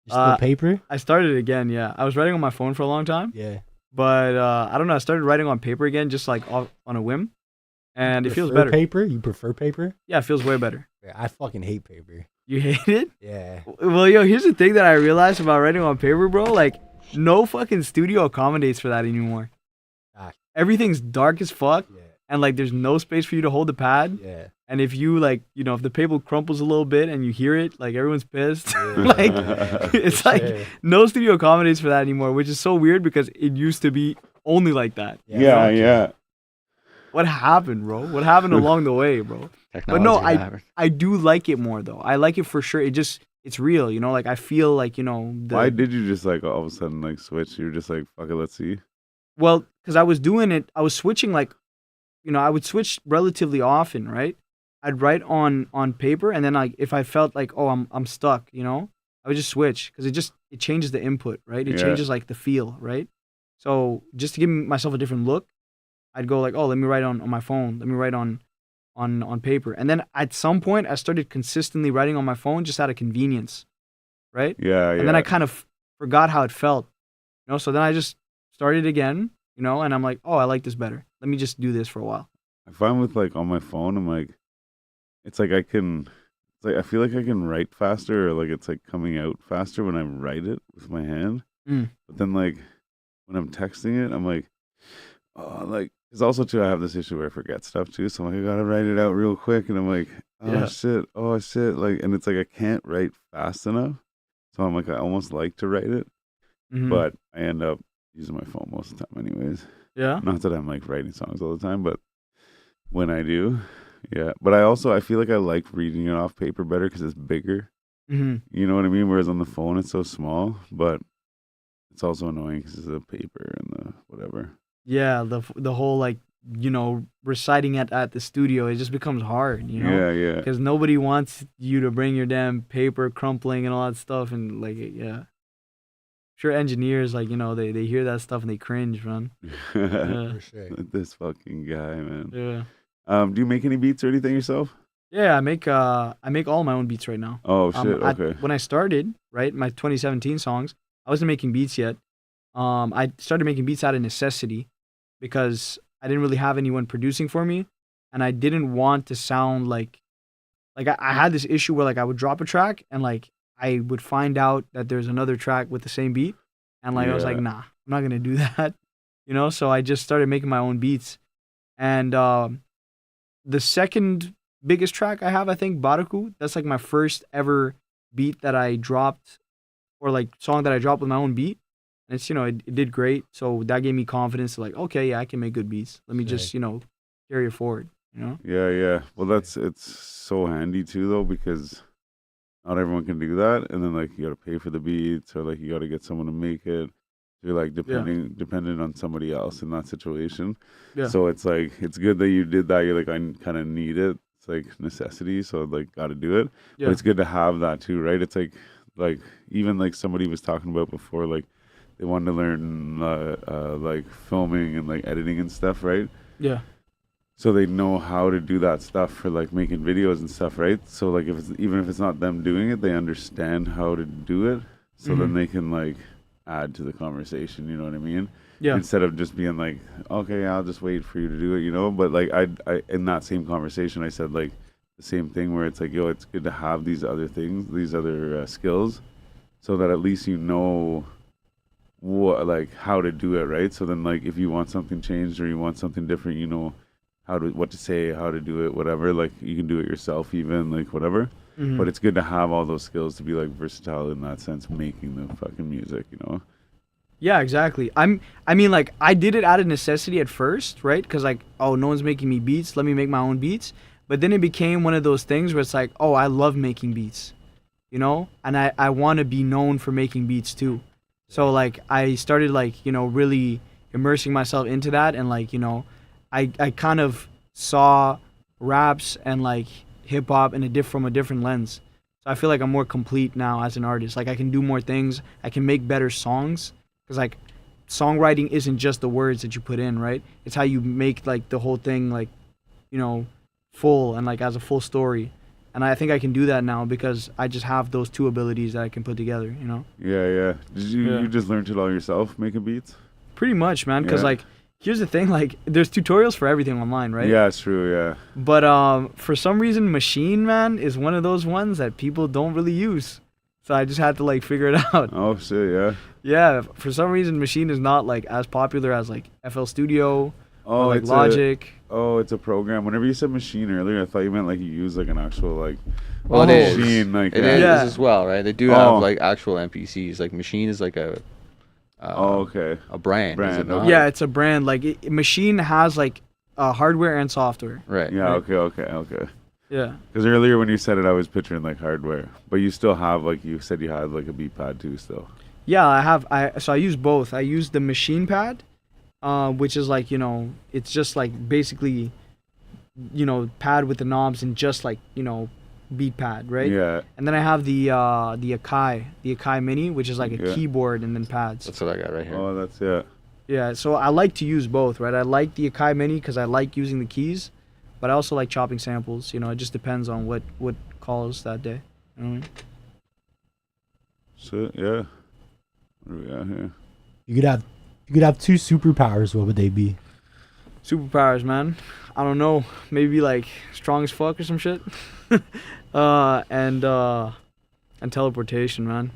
You still Uh, paper? I started again. Yeah, I was writing on my phone for a long time, Yeah. but I don't know. I started writing on paper again, just like on a whim. and it feels Prefer better. Paper? You prefer paper? Yeah, it feels way better. Yeah, I fucking hate paper. You hate it? Yeah. Well, yo, here's the thing that I realized about writing on paper, bro. Like, no fucking studio accommodates for that anymore. Ah. Everything's dark as fuck, Yeah. and like, there's no space for you to hold the pad. Yeah. And if you like, if the paper crumples a little bit and you hear it, like everyone's pissed. Yeah. Like, it's like Yeah. no studio accommodates for that anymore, which is so weird because it used to be only like that. Yeah, yeah. What happened, bro? What happened along the way, bro? But no, Technology happened. I do like it more though. I like it for sure. It's real, Like I feel like Why did you just like all of a sudden like switch? You were just like, fuck it, let's see. Well, because I was doing it, I was switching like, I would switch relatively often, right? I'd write on paper, and then like if I felt like, oh, I'm stuck, I would just switch because it changes the input, right? It Yeah. changes like the feel, right? So just to give myself a different look, I'd go like, oh, let me write on my phone, let me write on paper, and then at some point I started consistently writing on my phone just out of convenience, right? Yeah, yeah. And then I kind of forgot how it felt, So then I just started again, and I'm like, oh, I like this better. Let me just do this for a while. I find with like on my phone, I'm like, it's like I feel like I can write faster, or like it's like coming out faster when I write it with my hand. Mm. But then like when I'm texting it, I'm like, oh, like, because also too, I have this issue where I forget stuff too. So I'm like, I gotta write it out real quick, and I'm like, oh shit, like, and it's like I can't write fast enough. So I'm like, I almost like to write it, Mhm. but I end up using my phone most of the time, anyways. Yeah. Not that I'm like writing songs all the time, but when I do, yeah. But I feel like I like reading it off paper better because it's bigger. hmm You know what I mean? Whereas on the phone, it's so small, but it's also annoying because it's the paper and the whatever. Yeah. The whole like reciting at the studio, it just becomes hard, Yeah, yeah. because nobody wants you to bring your damn paper crumpling and all that stuff, and like yeah. Sure, engineers like they hear that stuff and they cringe, man. Yeah. For sure. This fucking guy, man. Yeah. Do you make any beats or anything yourself? Yeah, I make all my own beats right now. Oh shit. Okay. When I started, right, my 2017 songs, I wasn't making beats yet. I started making beats out of necessity because I didn't really have anyone producing for me, and I didn't want to sound like I had this issue where like I would drop a track and like I would find out that there's another track with the same beat, and like I was like, Yeah. nah, I'm not gonna do that, So I just started making my own beats, and the second biggest track I have, I think, Baraku. That's like my first ever beat that I dropped, or like song that I dropped with my own beat. And it's, it did great. So that gave me confidence to like, okay, yeah, I can make good beats. Let me just, carry it forward, Yeah, yeah. Well, it's so handy too, though, because not everyone can do that, and then like you got to pay for the beats, or like you got to get someone to make it. You're like dependent on somebody else in that situation. Yeah. So it's like it's good that you did that. You're like, I kind of need it. It's like necessity, so like got to do it. Yeah. But it's good to have that too, right? It's like even like somebody was talking about before, like they wanted to learn like filming and like editing and stuff, right? Yeah. So they know how to do that stuff for like making videos and stuff, right? So like even if it's not them doing it, they understand how to do it. So then they can like add to the conversation, you know what I mean? Yeah. Instead of just being like, okay, I'll just wait for you to do it, But like I in that same conversation, I said like the same thing where it's like, yo, it's good to have these other things, these other skills, so that at least you know what like how to do it, right? So then like if you want something changed or you want something different, you know what to say, how to do it, whatever. Like you can do it yourself, even like whatever. Mhm. But it's good to have all those skills to be like versatile in that sense, making the fucking music, Yeah, exactly. I mean, like, I did it out of necessity at first, right? Because, like, oh, no one's making me beats. Let me make my own beats. But then it became one of those things where it's like, oh, I love making beats, And I want to be known for making beats, too. So, like, I started, like, really immersing myself into that. And, like, I kind of saw raps and, like, hip-hop from a different lens. So I feel like I'm more complete now as an artist. Like, I can do more things. I can make better songs. Because, like, songwriting isn't just the words that you put in, right? It's how you make, like, the whole thing, like, full and, like, as a full story. And I think I can do that now because I just have those two abilities that I can put together, Yeah, yeah. Did you just learn it all yourself, making beats? Pretty much, man. Because, Yeah. like, here's the thing, like there's tutorials for everything online, right? Yeah, it's true. Yeah. But for some reason, Machine Man is one of those ones that people don't really use. So I just had to like figure it out. Oh shit. Yeah. Yeah, for some reason, Machine is not like as popular as like FL Studio Oh, or like it's Logic. it's a program. Whenever you said machine earlier, I thought you meant like you use like an actual like Well, it is. machine. Like It yeah. is Yeah. as well, right? They do Oh. have like actual NPCs. Like Machine is like a Okay. a brand. Is it Brand, not? okay. Yeah, it's a brand. Like Machine has like hardware and software. Right. Yeah. Right. Okay. Yeah. Because earlier when you said it, I was picturing like hardware, but you still have like you said you had like a beat pad too still. Yeah, I have. So I use both. I use the Machine Pad, which is like it's just like basically, pad with the knobs and just like beat pad, right? Yeah. And then I have the Akai Mini, which is like a Yeah. keyboard and then pads. That's what I got right here. Oh, that's yeah. Yeah, so I like to use both, right? I like the Akai Mini because I like using the keys, but I also like chopping samples. It just depends on what calls that day. You know what I mean? So yeah. What do we got here? You could have two superpowers. What would they be? Superpowers, man. I don't know. Maybe like strong as fuck or some shit. And teleportation, man.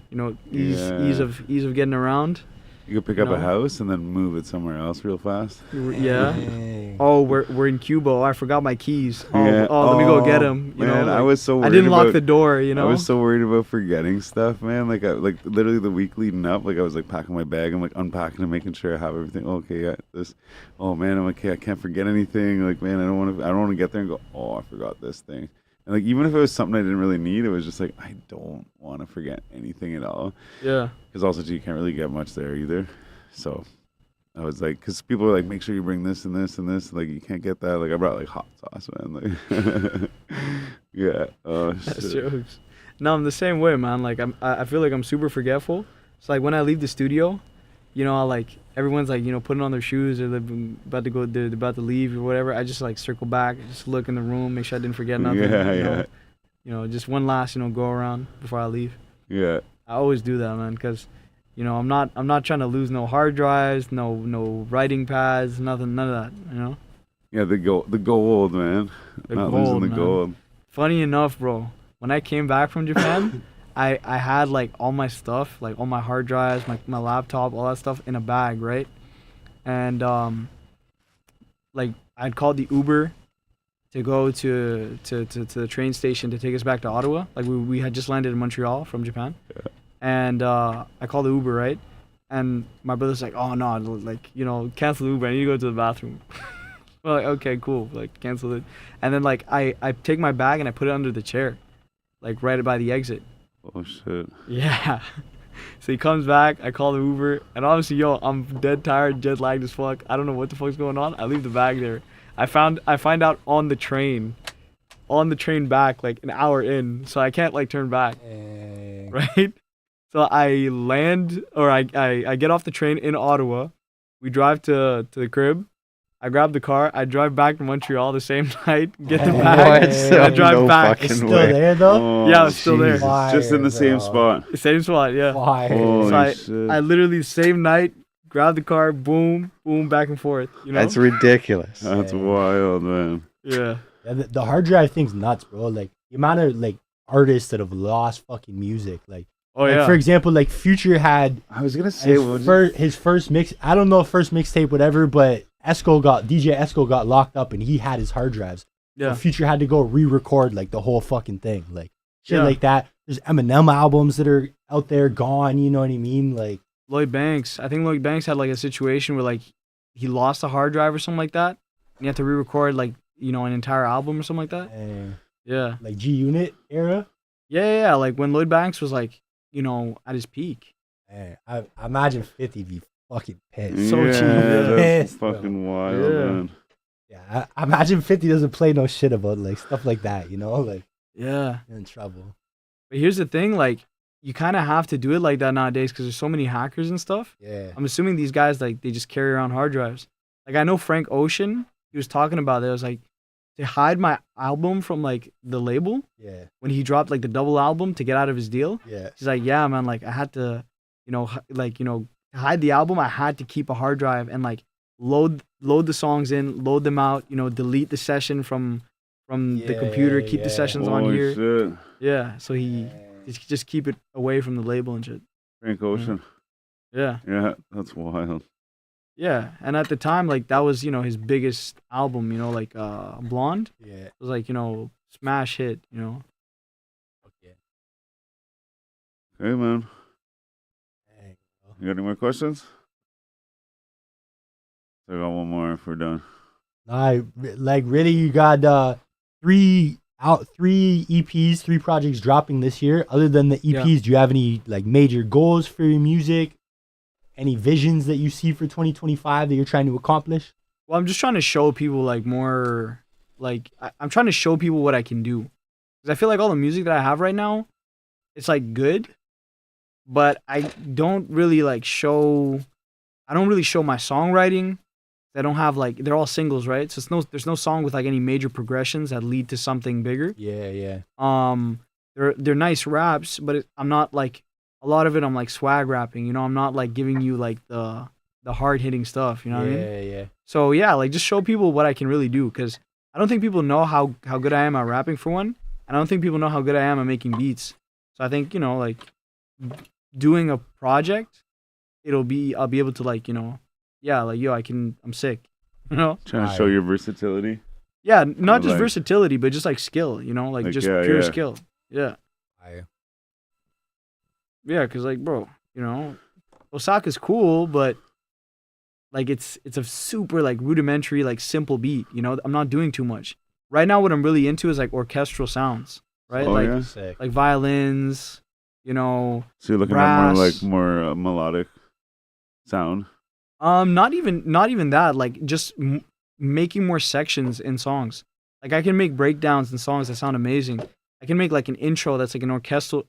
Ease Yeah. ease of getting around. You could pick up No. a house and then move it somewhere else real fast. Yeah. Dang. Oh, we're in Cuba. Oh, I forgot my keys. Oh, Yeah. let me go get them. Man, I was so worried I didn't lock about- the door. I was so worried about forgetting stuff, man. Like literally the week leading up, like I was like packing my bag, I'm like unpacking and making sure I have everything. Okay, yeah, this. Oh man, I'm okay. I can't forget anything. Like man, I don't want to get there and go. Oh, I forgot this thing. And like even if it was something I didn't really need, it was just like I don't want to forget anything at all. Yeah. Because also too, you can't really get much there either. So I was like, because people were like, make sure you bring this and this and this. Like you can't get that. Like I brought like hot sauce, man. Like yeah. Oh That's shit. jokes. No, I'm the same way, man. Like I feel like I'm super forgetful. So like when I leave the studio, I like everyone's like putting on their shoes or they're about to leave or whatever. I just like circle back, just look in the room, make sure I didn't forget nothing. Yeah, Just one last go around before I leave. yeah. I always do that, man, because I'm not trying to lose no hard drives, no writing pads, nothing, none of that. Yeah, the gold, man. The Not gold, losing the man. gold. Funny enough, bro, when I came back from Japan, I had like all my stuff, like all my hard drives, my laptop, all that stuff in a bag, right? And like I'd called the Uber to go to the train station to take us back to Ottawa. Like we had just landed in Montreal from Japan. Yeah. And I called the Uber, right? And my brother's like, "Oh no, like cancel the Uber. I need to go to the bathroom." We're like, "Okay, cool. Like cancel it." And then like I take my bag and I put it under the chair, like right by the exit. Oh shit. Yeah. So he comes back, I call the Uber, and obviously, I'm dead tired, jet lagged as fuck. I don't know what the fuck's going on. I leave the bag there. I find out on the train back, like an hour in, so I can't like turn back, Dang. right? So I land, or I get off the train in Ottawa. We drive to the crib. I grab the car. I drive back to Montreal the same night. Get the What? bag. So I drive no back. fucking It's still way. there though. Oh, Yeah, it's still there. Jesus. Just in the same Fire, spot. Same spot, yeah. Fire. Holy So I shit. literally the same night grab the car, boom, boom, back and forth. That's ridiculous. That's wild, man. Yeah. Yeah, the hard drive thing's nuts, bro. Like the amount of like artists that have lost fucking music. Like, Oh like, yeah. for example, like Future had I was gonna say, his first mix. I don't know if first mixtape, whatever, but DJ Esco got locked up and he had his hard drives. Yeah. So Future had to go re-record like the whole fucking thing, like shit Yeah. like that. There's Eminem albums that are out there gone. You know what I mean? Like, Lloyd Banks. I think Lloyd Banks had like a situation where like he lost a hard drive or something like that, and he had to re-record like an entire album or something like that. Yeah. like G Unit era. Yeah. Like when Lloyd Banks was like at his peak. I imagine 50 be fucking pissed. So yeah, cheap. that's Pissed, bro. fucking wild, Yeah. man. Yeah, I imagine 50 doesn't play no shit about like stuff like that. Like Yeah. you're in trouble. But here's the thing, like you kind of have to do it like that nowadays because there's so many hackers and stuff. Yeah. I'm assuming these guys like they just carry around hard drives. Like I know Frank Ocean, he was talking about it. It was like to hide my album from like the label Yeah. when he dropped like the double album to get out of his deal. Yeah. He's like, yeah, man, like I had to, to hide the album. I had to keep a hard drive and like load load the songs in, load them out, delete the session from the computer, keep the sessions on Holy here. shit. Yeah, so he just keep it away from the label and shit. Frank Ocean. Yeah. Yeah, that's wild. Yeah, and at the time, like, that was, his biggest album, like, Blonde. Yeah. It was like, smash hit, Okay. Hey, man. Dang. You got any more questions? I got one more if we're done. Like really, you got three EPs, 3 projects dropping this year. Other than the EPs, do you have any like major goals for your music? Any visions that you see for 2025 that you're trying to accomplish? Well, I'm just trying to show people like more, like I'm trying to show people what I can do, because I feel like all the music that I have right now, it's like good, but I don't really show my songwriting. I don't have they're all singles, right? So there's no song with like any major progressions that lead to something bigger. Yeah. They're nice raps, but I'm not like, a lot of it I'm like swag rapping, I'm not like giving you like the hard hitting stuff, you know what I mean? Yeah. So yeah, like just show people what I can really do, because I don't think people know how good I am at rapping, for one, and I don't think people know how good I am at making beats. So I think, like doing a project, I'll be able to like, yeah, like, yo, I'm sick, Trying to show your versatility. Yeah, not just like, versatility, but just like skill, like just pure skill. Yeah. Yeah, because like, bro, Osaka's cool, but like it's a super like rudimentary, like simple beat, I'm not doing too much. Right now what I'm really into is like orchestral sounds, right? Oh, like yeah? like violins, So you're looking brass. at more melodic sound. Not even that, like just making more sections in songs. Like I can make breakdowns in songs that sound amazing. I can make like an intro that's like an orchestral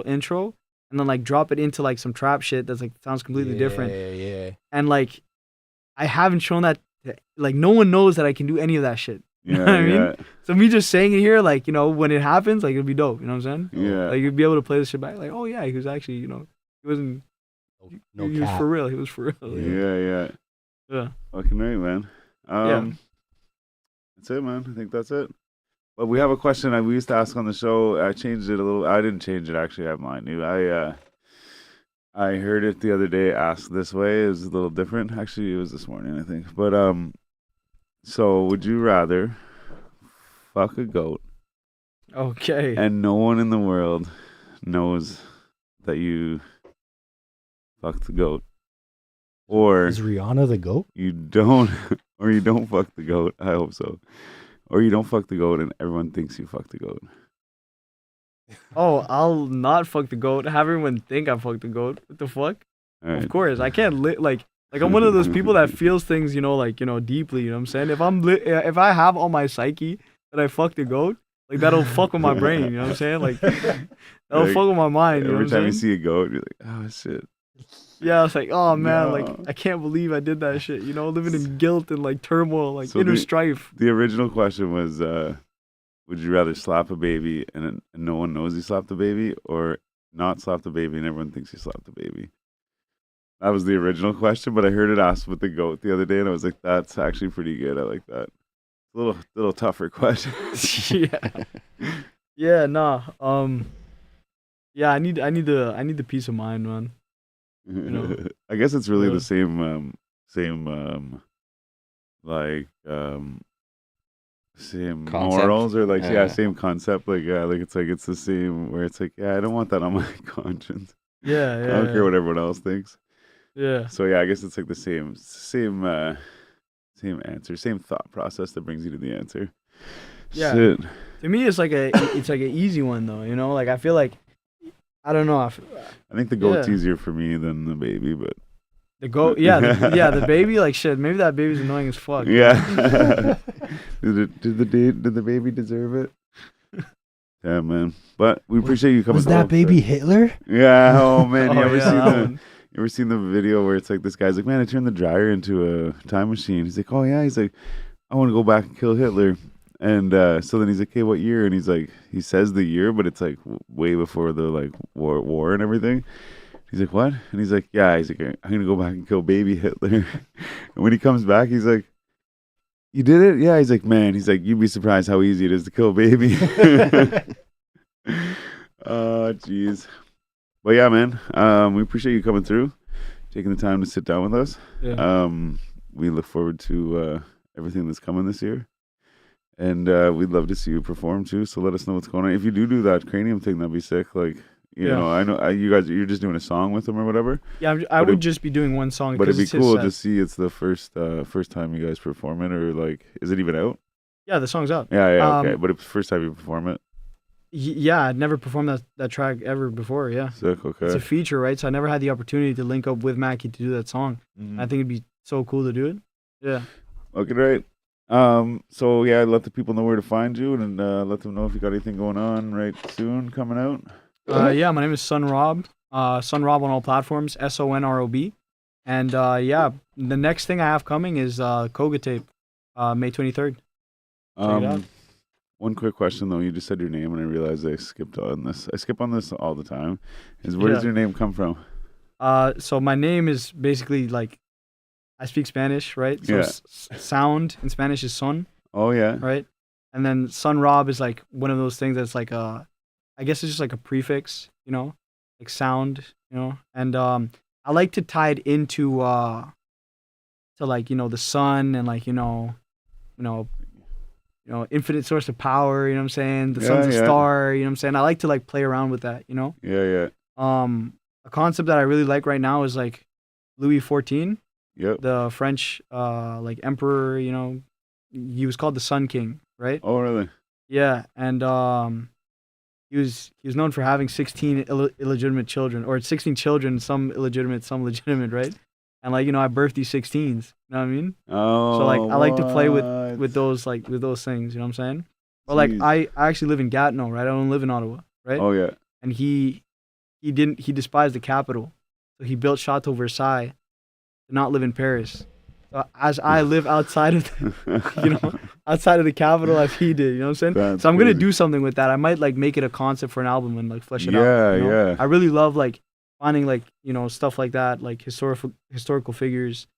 intro, and then like drop it into like some trap shit that's like sounds completely different. Yeah. And like I haven't shown that like no one knows that I can do any of that shit. You know what I mean? So me just saying it here, like, when it happens, like it'll be dope. You know what I'm saying? Yeah. Like you'll be able to play this shit back. Like, oh yeah, he was actually, he wasn't. No he was cap. for real. He was for real. Yeah. Fucking right, man. That's it, man. I think that's it. But we have a question we used to ask on the show. I changed it a little. I didn't change it, actually. I have mine new. I heard it the other day asked this way. It was a little different. Actually, it was this morning, I think. But so would you rather fuck a goat? Okay. And no one in the world knows that you fucked the goat, or Is Rihanna the GOAT? you don't fuck the goat. I hope so. Or you don't fuck the goat and everyone thinks you fucked the goat. Oh, I'll not fuck the goat. Have everyone think I fucked the goat. What the fuck? All right. Of course, I can't like I'm one of those people that feels things, deeply. You know what I'm saying? If I have on my psyche that I fucked the goat, like that'll fuck with my brain. You know what I'm saying? Like that'll fuck with my mind. You know Every what I'm time you saying? see a goat, you're like, oh shit. Yeah, it's like, oh man, like No. I can't believe I did that shit. Living in guilt and like turmoil, like So inner the- strife. The original question was, would you rather slap a baby and no one knows you slapped the baby, or not slap the baby and everyone thinks you slapped the baby? That was the original question, but I heard it asked with the goat the other day, and I was like, that's actually pretty good. I like that. A little tougher question. Yeah, nah. Yeah, I need the peace of mind, man. know? I guess it's really Yeah. the same same Concept? morals, or like Yeah. same concept. Like it's the same, where it's like, I don't want that on my conscience. Yeah, I don't care what everyone else thinks. Yeah. So I guess it's like the same answer, same thought process that brings you to the answer. Yeah. Shit. To me, it's like an easy one though. Like I feel like, I don't know. I think the goat's Yeah. easier for me than the baby, but The goat, the baby, like shit. Maybe that baby's annoying as fuck. yeah. Did the baby deserve it? Yeah, man. But we appreciate you coming. Was to that Oak baby Cliff. Hitler? Yeah. Oh man, you Oh, ever yeah, seen that the? one. You ever seen the video where it's like this guy's like, man, I turned the dryer into a time machine. He's like, oh yeah. He's like, I want to go back and kill Hitler. And so then he's like, okay, what year? And he's like, he says the year, but it's like way before the like war and everything. He's like, what? And he's like, yeah. He's like, I'm gonna go back and kill baby Hitler. And when he comes back, he's like, you did it? Yeah. He's like, man. He's like, you'd be surprised how easy it is to kill baby. Oh, jeez. But yeah, man. We appreciate you coming through, taking the time to sit down with us. Yeah. We look forward to everything that's coming this year. And we'd love to see you perform too. So let us know what's going on. If you do that cranium thing, that'd be sick. Like, you know, I know you guys, you're just doing a song with them or whatever. Yeah, I would just be doing one song. But it'd be cool to see it's the first time you guys perform it, or like, is it even out? Yeah, the song's out. Yeah, okay. But it's the first time you perform it. Yeah, I'd never performed that track ever before. Yeah, Sick. Okay. it's a feature, right? So I never had the opportunity to link up with Mackie to do that song. I think it'd be so cool to do it. Yeah. Okay, great. So yeah, let the people know where to find you, and let them know if you got anything going on right soon coming out. Yeah, my name is Sun Rob. Sun Rob on all platforms. SONROB. And yeah, the next thing I have coming is Koga Tape, May 23rd. Check it out. One quick question though. You just said your name, and I realized I skipped on this. I skip on this all the time. Where does your name come from? So my name is basically like, I speak Spanish, right? So sound in Spanish is son. Oh yeah. Right? And then Sun Rob is like one of those things that's like I guess it's just like a prefix, you know, like sound, you know. And I like to tie it into to like, you know, the sun and like, you know, infinite source of power, you know what I'm saying? The sun's a star, you know what I'm saying? I like to like play around with that, you know? Yeah. A concept that I really like right now is like Louis XIV. Yep. The French like emperor, you know, he was called the Sun King, right? Oh, really? Yeah, and he was known for having 16 illegitimate children, or 16 children, some illegitimate, some legitimate, right? And like, you know, I birthed these 16s, you know what I mean? Oh, so like I like to play with those things, you know what I'm saying? Or like I actually live in Gatineau, right? I don't live in Ottawa, right? Oh yeah. And he despised the capital, so he built Chateau Versailles to not live in Paris. So as I live outside of outside of the capital as he did, you know what I'm saying? So I'm gonna do something with that. I might like make it a concept for an album and like flesh it out. You know? Yeah. I really love like finding like, you know, stuff like that, like historical figures,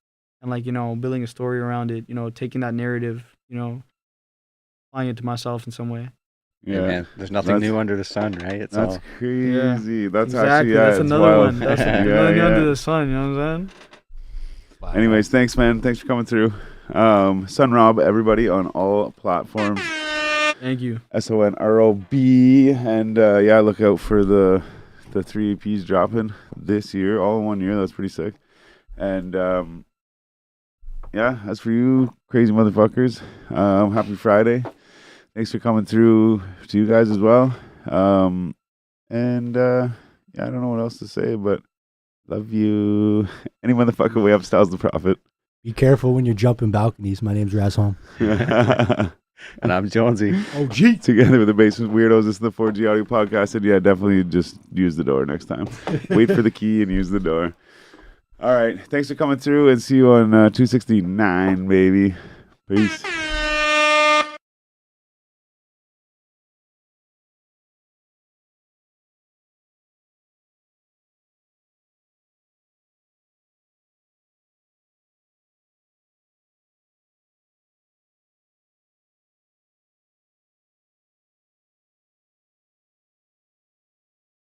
and like, you know, building a story around it, you know, taking that narrative, you know, applying it to myself in some way. Yeah, man. There's nothing new under the sun, right? That's crazy. That's exactly. actually that's another one. That's nothing under the sun, you know what I'm saying? Wow. Anyways, thanks, man. Thanks for coming through. Sun Rob, everybody on all platforms. Thank you. SONROB. And yeah, look out for the 3 EPs dropping this year, all in 1 year. That's pretty sick. And yeah, as for you crazy motherfuckers, happy Friday. Thanks for coming through to you guys as well. And yeah, I don't know what else to say, but love you. Any motherfucker way up, Stylez the Prophet. Be careful when you're jumping balconies. My name's Razholm. And I'm Jonesy. Oh, gee. Together with the Basement Weirdos, this is the 4G Audio Podcast. And yeah, definitely just use the door next time. Wait for the key and use the door. All right. Thanks for coming through, and see you on 269, baby. Peace.